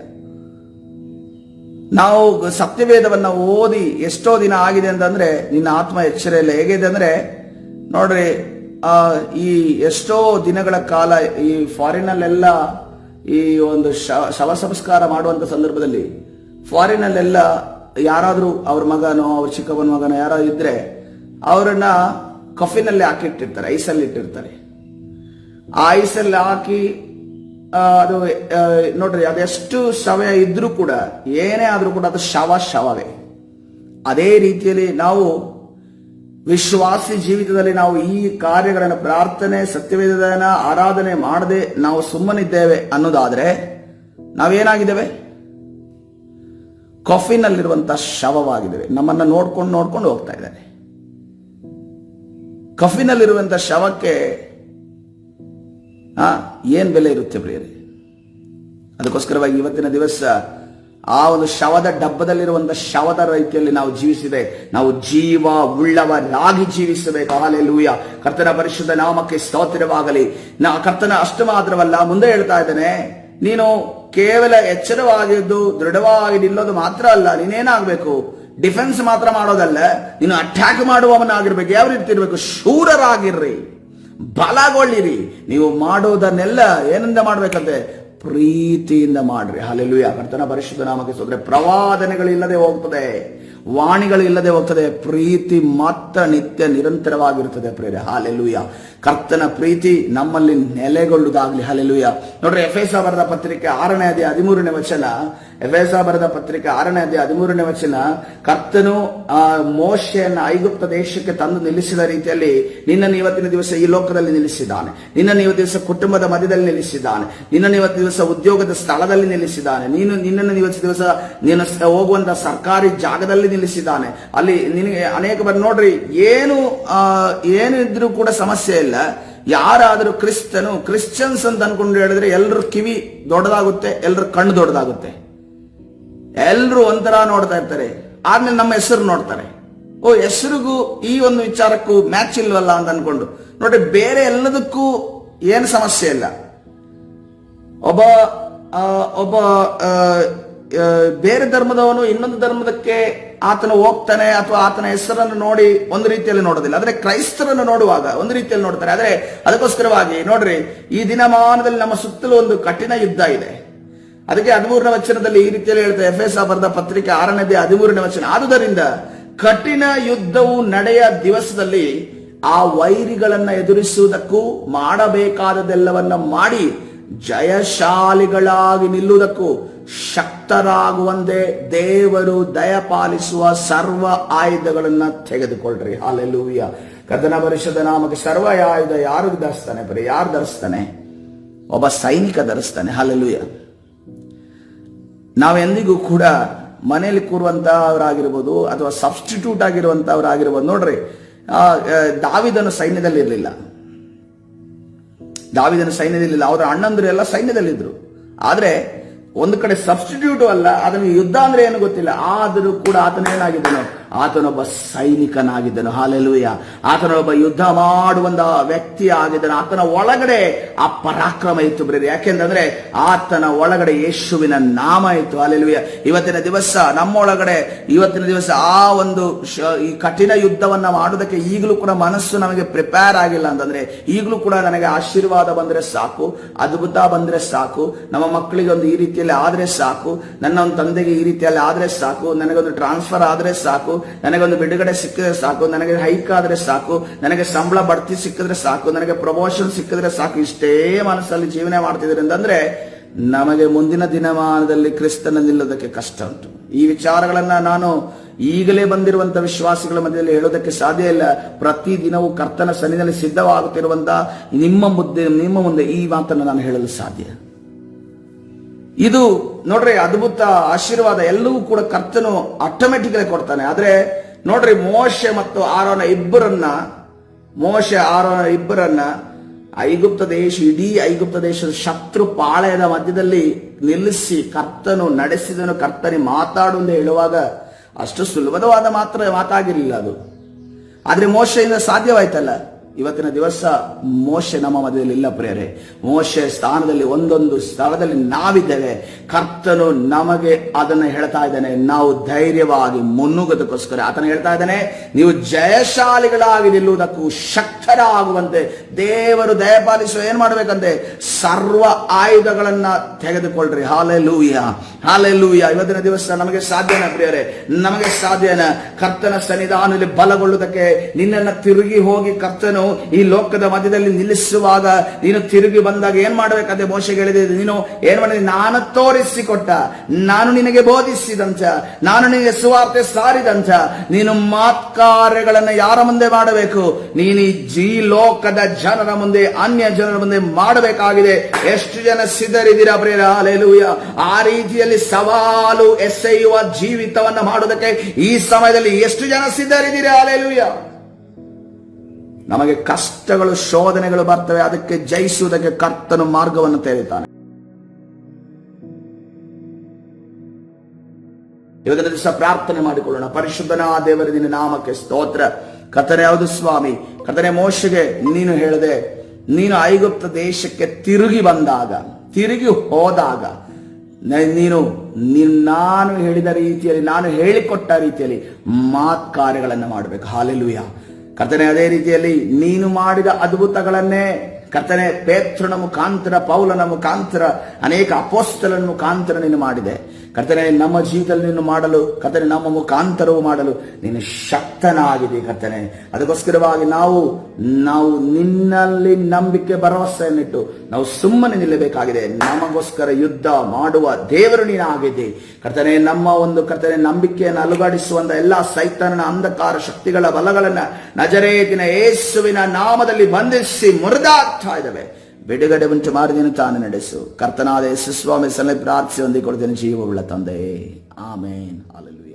ನಾವು ಸತ್ಯವೇದವನ್ನ ಓದಿ ಎಷ್ಟೋ ದಿನ ಆಗಿದೆ ಅಂತಂದ್ರೆ ನಿನ್ನ ಆತ್ಮ ಎಚ್ಚರ ಇಲ್ಲ. ಹೇಗಿದೆ ಅಂದ್ರೆ ನೋಡ್ರಿ, ಈ ಎಷ್ಟೋ ದಿನಗಳ ಕಾಲ ಈ ಫಾರಿನಲ್ಲೆಲ್ಲ ಈ ಒಂದು ಶವ ಸಂಸ್ಕಾರ ಮಾಡುವಂತ ಸಂದರ್ಭದಲ್ಲಿ ಫಾರಿನಲ್ಲೆಲ್ಲ ಯಾರಾದ್ರೂ ಅವ್ರ ಮಗನೋ ಅವ್ರ ಚಿಕ್ಕವನ ಮಗನೋ ಯಾರಾದ್ರೂ ಇದ್ರೆ ಅವರನ್ನ ಕಫಿನಲ್ಲಿ ಹಾಕಿಟ್ಟಿರ್ತಾರೆ, ಐಸಲ್ಲಿ ಇಟ್ಟಿರ್ತಾರೆ. ಆ ಐಸಲ್ಲಿ ಹಾಕಿ ಅದು ನೋಡ್ರಿ, ಅದೆಷ್ಟು ಶವ ಇದ್ರೂ ಕೂಡ, ಏನೇ ಆದ್ರೂ ಕೂಡ ಅದು ಶವವೇ. ಅದೇ ರೀತಿಯಲ್ಲಿ ನಾವು ವಿಶ್ವಾಸಿ ಜೀವಿತದಲ್ಲಿ ನಾವು ಈ ಕಾರ್ಯಗಳನ್ನು, ಪ್ರಾರ್ಥನೆ, ಸತ್ಯವೇದನ ಆರಾಧನೆ ಮಾಡದೆ ನಾವು ಸುಮ್ಮನಿದ್ದೇವೆ ಅನ್ನೋದಾದ್ರೆ ನಾವೇನಾಗಿದ್ದೇವೆ? ಕಫಿನಲ್ಲಿರುವಂತಹ ಶವವಾಗಿದ್ದೇವೆ. ನಮ್ಮನ್ನ ನೋಡ್ಕೊಂಡು ಹೋಗ್ತಾ ಇದ್ದಾರೆ. ಕಫಿನಲ್ಲಿರುವಂತಹ ಶವಕ್ಕೆ ಏನ್ ಬೆಲೆ ಇರುತ್ತೆ ಪ್ರಿಯರೇ? ಅದಕ್ಕೋಸ್ಕರವಾಗಿ ಇವತ್ತಿನ ದಿವಸ ಆ ಒಂದು ಶವದ ಡಬ್ಬದಲ್ಲಿರುವಂತಹ ಶವದ ರೀತಿಯಲ್ಲಿ ನಾವು ಜೀವಿಸಿದೆ, ನಾವು ಜೀವ ಉಳ್ಳವರಾಗಿ ಜೀವಿಸಬೇಕು. ಹಾಲೆಲೂಯ. ಕರ್ತನ ಪರಿಶುದ್ಧ ನಾಮಕ್ಕೆ ಸ್ತೋತ್ರವಾಗಲಿ. ಕರ್ತನ ಅಷ್ಟು ಮಾತ್ರವಲ್ಲ, ಮುಂದೆ ಹೇಳ್ತಾ ಇದ್ದೇನೆ, ನೀನು ಕೇವಲ ಎಚ್ಚರವಾಗಿದ್ದು ದೃಢವಾಗಿ ನಿಲ್ಲೋದು ಮಾತ್ರ ಅಲ್ಲ, ನೀನೇನಾಗಬೇಕು? ಡಿಫೆನ್ಸ್ ಮಾತ್ರ ಮಾಡೋದಲ್ಲ, ನೀನು ಅಟ್ಯಾಕ್ ಮಾಡುವವನಾಗಿರ್ಬೇಕು. ಯಾವ ರೀತಿ ಇರಬೇಕು? ಶೂರರಾಗಿರ್ರಿ, ಬಲಗೊಳ್ಳಿರಿ. ನೀವು ಮಾಡೋದನ್ನೆಲ್ಲ ಏನಿಂದ ಮಾಡ್ಬೇಕಂತೆ? ಪ್ರೀತಿಯಿಂದ ಮಾಡ್ರಿ. ಹಲ್ಲೆಲೂಯ. ಕರ್ತನ ಪರಿಶುದ್ಧ ನಾಮಕ್ಕೆ ಸ್ತೋತ್ರ. ಪ್ರವಾದನೆಗಳಿಲ್ಲದೆ ಹೋಗ್ತದೆ, ವಾಣಿಗಳು ಇಲ್ಲದೆ ಹೋಗ್ತದೆ, ಪ್ರೀತಿ ಮಾತ್ರ ನಿತ್ಯ ನಿರಂತರವಾಗಿರುತ್ತದೆ ಪ್ರೇರೆ. ಹಾಲೆಲೂಯ. ಕರ್ತನ ಪ್ರೀತಿ ನಮ್ಮಲ್ಲಿ ನೆಲೆಗೊಳ್ಳುವುದಾಗ್ಲಿ. ಹಾಲೆಲೂಯ. ನೋಡ್ರಿ, ಎಫೆಸ ಬರೆದ ಪತ್ರಿಕೆ 6ನೇ ಅಧ್ಯಾಯ 13ನೇ ವಚನ, ಎಫೆಸ ಬರೆದ ಪತ್ರಿಕೆ 6ನೇ ಅಧ್ಯಾಯ 13ನೇ ವಚನ, ಕರ್ತನು ಮೋಶೆಯನ್ನು ಐಗುಪ್ತ ದೇಶಕ್ಕೆ ತಂದು ನಿಲ್ಲಿಸಿದ ರೀತಿಯಲ್ಲಿ ನಿನ್ನನ್ನು ಇವತ್ತಿನ ದಿವಸ ಈ ಲೋಕದಲ್ಲಿ ನಿಲ್ಲಿಸಿದ್ದಾನೆ. ನಿನ್ನನ್ನು ಇವತ್ತು ದಿವಸ ಕುಟುಂಬದ ಮಧ್ಯದಲ್ಲಿ ನಿಲ್ಲಿಸಿದ್ದಾನೆ. ನಿನ್ನನ್ನು ಇವತ್ತು ದಿವಸ ಉದ್ಯೋಗದ ಸ್ಥಳದಲ್ಲಿ ನಿಲ್ಲಿಸಿದ್ದಾನೆ. ನಿನ್ನನ್ನು ಇವತ್ತು ದಿವಸ ನೀನು ಹೋಗುವಂತ ಸರ್ಕಾರಿ ಜಾಗದಲ್ಲಿ ನಿಲ್ಲಿಸಿದ್ದಾನೆ. ಅಲ್ಲಿ ನಿನಗೆ ಅನೇಕ ಬಾರಿ ನೋಡ್ರಿ, ಏನು ಇದ್ರೂ ಕೂಡ ಸಮಸ್ಯೆ ಇಲ್ಲ. ಯಾರಾದರೂ ಕ್ರಿಶ್ಚಿಯನ್ಸ್ ಅಂತ ಅನ್ಕೊಂಡು ಹೇಳಿದ್ರೆ ಎಲ್ಲರ ಕಿವಿ ದೊಡ್ಡದಾಗುತ್ತೆ, ಎಲ್ಲರ ಕಣ್ಣು ದೊಡ್ಡದಾಗುತ್ತೆ, ಎಲ್ಲರೂ ಒಂಥರ ನೋಡ್ತಾ ಇರ್ತಾರೆ. ಆದ್ಮೇಲೆ ನಮ್ಮ ಹೆಸರು ನೋಡ್ತಾರೆ. ಓ, ಹೆಸರಿಗೂ ಈ ಒಂದು ವಿಚಾರಕ್ಕೂ ಮ್ಯಾಚ್ ಇಲ್ವಲ್ಲ ಅಂತ ಅನ್ಕೊಂಡು ನೋಡ್ರಿ, ಬೇರೆ ಎಲ್ಲದಕ್ಕೂ ಏನು ಸಮಸ್ಯೆ ಇಲ್ಲ. ಒಬ್ಬ ಬೇರೆ ಧರ್ಮದವನು ಇನ್ನೊಂದು ಧರ್ಮದಕ್ಕೆ ಆತನು ಹೋಗ್ತಾನೆ, ಅಥವಾ ಆತನ ಹೆಸರನ್ನು ನೋಡಿ ಒಂದು ರೀತಿಯಲ್ಲಿ ನೋಡೋದಿಲ್ಲ. ಆದ್ರೆ ಕ್ರೈಸ್ತರನ್ನು ನೋಡುವಾಗ ಒಂದು ರೀತಿಯಲ್ಲಿ ನೋಡ್ತಾರೆ. ಆದ್ರೆ ಅದಕ್ಕೋಸ್ಕರವಾಗಿ ನೋಡ್ರಿ, ಈ ದಿನಮಾನದಲ್ಲಿ ನಮ್ಮ ಸುತ್ತಲೂ ಒಂದು ಕಠಿಣ ಯುದ್ಧ ಇದೆ. ಅದಕ್ಕೆ 13ನೇ ವಚನದಲ್ಲಿ ಈ ರೀತಿಯಲ್ಲಿ ಹೇಳ್ತಾರೆ, ಎಫೆಸ ಬರೆದ ಪತ್ರಿಕೆ 6ನೇ ಅಧ್ಯಾಯ 13ನೇ ವಚನ, ಆದುದರಿಂದ ಕಠಿಣ ಯುದ್ಧವು ನಡೆಯ ದಿವಸದಲ್ಲಿ ಆ ವೈರಿಗಳನ್ನ ಎದುರಿಸುವುದಕ್ಕೂ ಮಾಡಬೇಕಾದದೆಲ್ಲವನ್ನ ಮಾಡಿ ಜಯಶಾಲಿಗಳಾಗಿ ನಿಲ್ಲುವುದಕ್ಕೂ ಶಕ್ತರಾಗುವಂತೆ ದೇವರು ದಯಪಾಲಿಸುವ ಸರ್ವ ಆಯುಧಗಳನ್ನ ತೆಗೆದುಕೊಳ್ಳ್ರಿ. ಹಾಲೆಲೂಯ. ಕರ್ತನ ಪರಿಶುದ್ಧ ನಾಮಕ್ಕೆ. ಸರ್ವ ಆಯುಧ ಯಾರು ಧರಿಸ್ತಾನೆ? ಬರೀ ಯಾರು ಧರಿಸ್ತಾನೆ? ಒಬ್ಬ ಸೈನಿಕ ಧರಿಸ್ತಾನೆ. ಹಾಲೆಲೂಯ. ನಾವೆಂದಿಗೂ ಕೂಡ ಮನೆಯಲ್ಲಿ ಕೂರುವಂತಹವರಾಗಿರ್ಬೋದು ಅಥವಾ ಸಬ್ಸ್ಟಿಟ್ಯೂಟ್ ಆಗಿರುವಂತಹವರಾಗಿರ್ಬೋದು. ನೋಡ್ರಿ, ದಾವಿದನು ಸೈನ್ಯದಲ್ಲಿ ಇರಲಿಲ್ಲ. ದಾವೀದನ ಸೈನ್ಯದಲ್ಲಿಲ್ಲ, ಅವರ ಅಣ್ಣಂದ್ರು ಎಲ್ಲ ಸೈನ್ಯದಲ್ಲಿದ್ರು. ಆದ್ರೆ ಒಂದು ಕಡೆ ಸಬ್ಸ್ಟಿಟ್ಯೂಟ್ ಅಲ್ಲ, ಅದನ್ನು ಯುದ್ಧ ಅಂದ್ರೆ ಏನು ಗೊತ್ತಿಲ್ಲ. ಆದರೂ ಕೂಡ ಆತನೇನಾಗಿದ್ದನು? ಆತನೊಬ್ಬ ಸೈನಿಕನಾಗಿದ್ದನು. ಹಾಲೆಲೂಯ. ಆತನೊಬ್ಬ ಯುದ್ಧ ಮಾಡುವಂತ ವ್ಯಕ್ತಿ ಆಗಿದ್ದನು. ಆತನ ಒಳಗಡೆ ಆ ಪರಾಕ್ರಮ ಇತ್ತು ಬ್ರದರ್. ಯಾಕೆಂದ್ರೆ ಆತನ ಒಳಗಡೆ ಯೇಸುವಿನ ನಾಮ ಇತ್ತು. ಹಾಲೆಲೂಯ. ಇವತ್ತಿನ ದಿವಸ ನಮ್ಮೊಳಗಡೆ, ಇವತ್ತಿನ ದಿವಸ ಆ ಒಂದು ಈ ಕಠಿಣ ಯುದ್ಧವನ್ನ ಮಾಡೋದಕ್ಕೆ ಈಗಲೂ ಕೂಡ ಮನಸ್ಸು ನಮಗೆ ಪ್ರಿಪೇರ್ ಆಗಿಲ್ಲ ಅಂತಂದ್ರೆ, ಈಗಲೂ ಕೂಡ ನನಗೆ ಆಶೀರ್ವಾದ ಬಂದ್ರೆ ಸಾಕು, ಅದ್ಭುತ ಬಂದ್ರೆ ಸಾಕು, ನಮ್ಮ ಮಕ್ಕಳಿಗೆ ಒಂದು ಈ ರೀತಿಯಲ್ಲಿ ಆದ್ರೆ ಸಾಕು, ನನ್ನ ಒಂದು ತಂದೆಗೆ ಈ ರೀತಿಯಲ್ಲಿ ಆದ್ರೆ ಸಾಕು, ನನಗೊಂದು ಟ್ರಾನ್ಸ್ಫರ್ ಆದ್ರೆ ಸಾಕು, ನನಗೊಂದು ಬಿಡುಗಡೆ ಸಿಕ್ಕಿದ್ರೆ ಸಾಕು, ನನಗೆ ಹೈಕ್ ಆದ್ರೆ ಸಾಕು, ನನಗೆ ಸಂಬಳ ಬಡ್ತಿ ಸಿಕ್ಕಿದ್ರೆ ಸಾಕು, ನನಗೆ ಪ್ರಮೋಷನ್ ಸಿಕ್ಕಿದ್ರೆ ಸಾಕು, ಇಷ್ಟೇ ಮನಸ್ಸಲ್ಲಿ ಜೀವನ ಮಾಡ್ತಿದ್ರೆ ಅಂತಂದ್ರೆ ನಮಗೆ ಮುಂದಿನ ದಿನಮಾನದಲ್ಲಿ ಕ್ರಿಸ್ತನ ನಿಲ್ಲೋದಕ್ಕೆ ಕಷ್ಟ ಉಂಟು. ಈ ವಿಚಾರಗಳನ್ನ ನಾನು ಈಗಲೇ ಬಂದಿರುವಂತಹ ವಿಶ್ವಾಸಿಗಳ ಮಧ್ಯದಲ್ಲಿ ಹೇಳೋದಕ್ಕೆ ಸಾಧ್ಯ ಇಲ್ಲ. ಪ್ರತಿ ದಿನವೂ ಕರ್ತನ ಸನ್ನಿಧಿಯಲ್ಲಿ ಸಿದ್ಧವಾಗುತ್ತಿರುವಂತಹ ನಿಮ್ಮ ಮುಂದೆ ಈ ಮಾತನ್ನು ನಾನು ಹೇಳಲು ಸಾಧ್ಯ. ಇದು ನೋಡ್ರಿ, ಅದ್ಭುತ ಆಶೀರ್ವಾದ ಎಲ್ಲವೂ ಕೂಡ ಕರ್ತನು ಆಟೋಮೆಟಿಕಲಿ ಕೊಡ್ತಾನೆ. ಆದ್ರೆ ನೋಡ್ರಿ, ಮೋಶೆ ಮತ್ತು ಆರೋನ ಇಬ್ಬರನ್ನ ಐಗುಪ್ತ ದೇಶ, ಇಡೀ ಐಗುಪ್ತ ದೇಶದ ಶತ್ರು ಪಾಳೆಯದ ಮಧ್ಯದಲ್ಲಿ ನಿಲ್ಲಿಸಿ ಕರ್ತನು ನಡೆಸಿದನು. ಕರ್ತನಿ ಮಾತಾಡು ಅಂತ ಹೇಳುವಾಗ ಅಷ್ಟು ಸುಲಭವಾದ ಮಾತಾಗಿರಲಿಲ್ಲ ಅದು. ಆದ್ರೆ ಮೋಶೆಯಿಂದ ಸಾಧ್ಯವಾಯ್ತಲ್ಲ. ಇವತ್ತಿನ ದಿವಸ ಮೋಶೆ ನಮ್ಮ ಮಧ್ಯದಲ್ಲಿ ಇಲ್ಲ ಪ್ರಿಯರೇ. ಮೋಶೆ ಸ್ಥಾನದಲ್ಲಿ ಒಂದೊಂದು ಸ್ಥಳದಲ್ಲಿ ನಾವಿದ್ದೇವೆ. ಕರ್ತನು ನಮಗೆ ಅದನ್ನ ಹೇಳ್ತಾ ಇದ್ದಾನೆ, ನಾವು ಧೈರ್ಯವಾಗಿ ಮುನ್ನುಗ್ಗೋದಕ್ಕೋಸ್ಕರ ಆತನ ಹೇಳ್ತಾ ಇದ್ದಾನೆ, ನೀವು ಜಯಶಾಲಿಗಳಾಗಿ ನಿಲ್ಲುವುದಕ್ಕೂ ಶಕ್ತರಾಗುವಂತೆ ದೇವರು ದಯಪಾಲಿಸುವ ಏನ್ ಮಾಡ್ಬೇಕಂತೆ? ಸರ್ವ ಆಯುಧಗಳನ್ನ ತೆಗೆದುಕೊಳ್ಳ್ರಿ. Hallelujah, hallelujah. ಇವತ್ತಿನ ದಿವಸ ನಮಗೆ ಸಾಧ್ಯನ ಪ್ರಿಯರೇ? ನಮಗೆ ಸಾಧ್ಯನ ಕರ್ತನ ಸನ್ನಿಧಾನದಲ್ಲಿ ಬಲಗೊಳ್ಳುವುದಕ್ಕೆ? ನಿನ್ನನ್ನು ತಿರುಗಿ ಹೋಗಿ ಕರ್ತನು ಈ ಲೋಕದ ಮಧ್ಯದಲ್ಲಿ ನಿಲ್ಲಿಸುವಾಗ ನೀನು ತಿರುಗಿ ಬಂದಾಗ ಏನ್ ಮಾಡಬೇಕಂತೆ ಮೋಶೆಗೆ ಹೇಳಿದೆ, ನೀನು ಏನ್ ಮಾಡಿದೆ? ನಾನು ತೋರಿಸಿಕೊಟ್ಟ, ನಾನು ನಿನಗೆ ಬೋಧಿಸಿದಂತ, ನಾನು ನಿನಗೆ ಸುವಾರ್ತೆ ಸಾರಿದಂತ ನೀನು ಮಾತ್ಕಾರ್ಯಗಳನ್ನ ಯಾರ ಮುಂದೆ ಮಾಡಬೇಕು? ನೀನು ಈ ಲೋಕದ ಜನರ ಮುಂದೆ, ಅನ್ಯ ಜನರ ಮುಂದೆ ಮಾಡಬೇಕಾಗಿದೆ. ಎಷ್ಟು ಜನ ಸಿದ್ಧರಿದ್ದೀರಾ ಪ್ರಿಯರೇ? ಹಲ್ಲೆಲೂಯ. ಆ ರೀತಿಯಲ್ಲಿ ಸವಾಲು ಎಸೆಯುವ ಜೀವಿತವನ್ನ ಮಾಡೋದಕ್ಕೆ ಈ ಸಮಯದಲ್ಲಿ ಎಷ್ಟು ಜನ ಸಿದ್ಧರಿದ್ದೀರಾ? ಹಲ್ಲೆಲೂಯ. ನಮಗೆ ಕಷ್ಟಗಳು, ಶೋಧನೆಗಳು ಬರ್ತವೆ, ಅದಕ್ಕೆ ಜಯಿಸುವುದಕ್ಕೆ ಕರ್ತನು ಮಾರ್ಗವನ್ನು ತೆರೆಯುತ್ತಾನೆ. ಇವತ್ತಿನ ದಿವಸ ಪ್ರಾರ್ಥನೆ ಮಾಡಿಕೊಳ್ಳೋಣ. ಪರಿಶುದ್ಧನಾದ ದೇವರ ನಿನ್ನ ನಾಮಕ್ಕೆ ಸ್ತೋತ್ರ. ಕರ್ತನೇ, ಹೌದು ಸ್ವಾಮಿ. ಕರ್ತನೇ, ಮೋಶೆಗೆ ನೀನು ಹೇಳಿದೆ, ನೀನು ಐಗುಪ್ತ ದೇಶಕ್ಕೆ ತಿರುಗಿ ಬಂದಾಗ, ತಿರುಗಿ ಹೋದಾಗ ನಾನು ಹೇಳಿದ ರೀತಿಯಲ್ಲಿ, ನಾನು ಹೇಳಿಕೊಟ್ಟ ರೀತಿಯಲ್ಲಿ ಕಾರ್ಯಗಳನ್ನು ಮಾಡಬೇಕು. ಹಾಲೆಲೂಯ. ಕರ್ತನೆ, ಅದೇ ರೀತಿಯಲ್ಲಿ ನೀನು ಮಾಡಿದ ಅದ್ಭುತಗಳನ್ನೇ ಕರ್ತನೆ ಪೇತ್ರನ ಮುಖಾಂತರ, ಪೌಲನ ಮುಖಾಂತರ, ಅನೇಕ ಅಪೊಸ್ತಲನ ಮುಖಾಂತರ ನೀನು ಮಾಡಿದೆ. ಕರ್ತನೆ, ನಮ್ಮ ಜೀವಿತದಲ್ಲಿ ನೀನು ಮಾಡಲು, ಕರ್ತನೆ ನಮ್ಮ ಮುಖಾಂತರವು ಮಾಡಲು ನೀನು ಶಕ್ತನಾಗಿದೆ ಕರ್ತನೆ. ಅದಕ್ಕೋಸ್ಕರವಾಗಿ ನಾವು ನಿನ್ನಲ್ಲಿ ನಂಬಿಕೆ ಭರವಸೆಯನ್ನಿಟ್ಟು ನಾವು ಸುಮ್ಮನೆ ನಿಲ್ಲಬೇಕಾಗಿದೆ. ನಮಗೋಸ್ಕರ ಯುದ್ಧ ಮಾಡುವ ದೇವರು ನೀನಾಗಿದೆ ಕರ್ತನೆ. ನಮ್ಮ ಒಂದು ಕರ್ತನೆ ನಂಬಿಕೆಯನ್ನು ಅಲುಗಾಡಿಸುವಂತ ಎಲ್ಲಾ ಸೈತಾನನ ಅಂಧಕಾರ ಶಕ್ತಿಗಳ ಬಲಗಳನ್ನ ನಜರೇತಿನ ಯೇಸುವಿನ ನಾಮದಲ್ಲಿ ಬಂಧಿಸಿ ಮುರಿದಾಗ್ತಾ ಇದ್ದಾವೆ. ಬಿಡುಗಡೆ ಉಂಟು ಮಾಡಿ ನೀನು ತಾನು ನಡೆಸು. ಕರ್ತನಾದ ಯೇಸು ಸ್ವಾಮಿ ಸಲ ಪ್ರಾರ್ಥಿಸಿ ಹೊಂದಿಕೊಳ್ತೇನೆ ಜೀವವುಳ್ಳ ತಂದೆಯೇ. ಆಮೇನ್. ಹಲ್ಲೆಲೂಯಾ.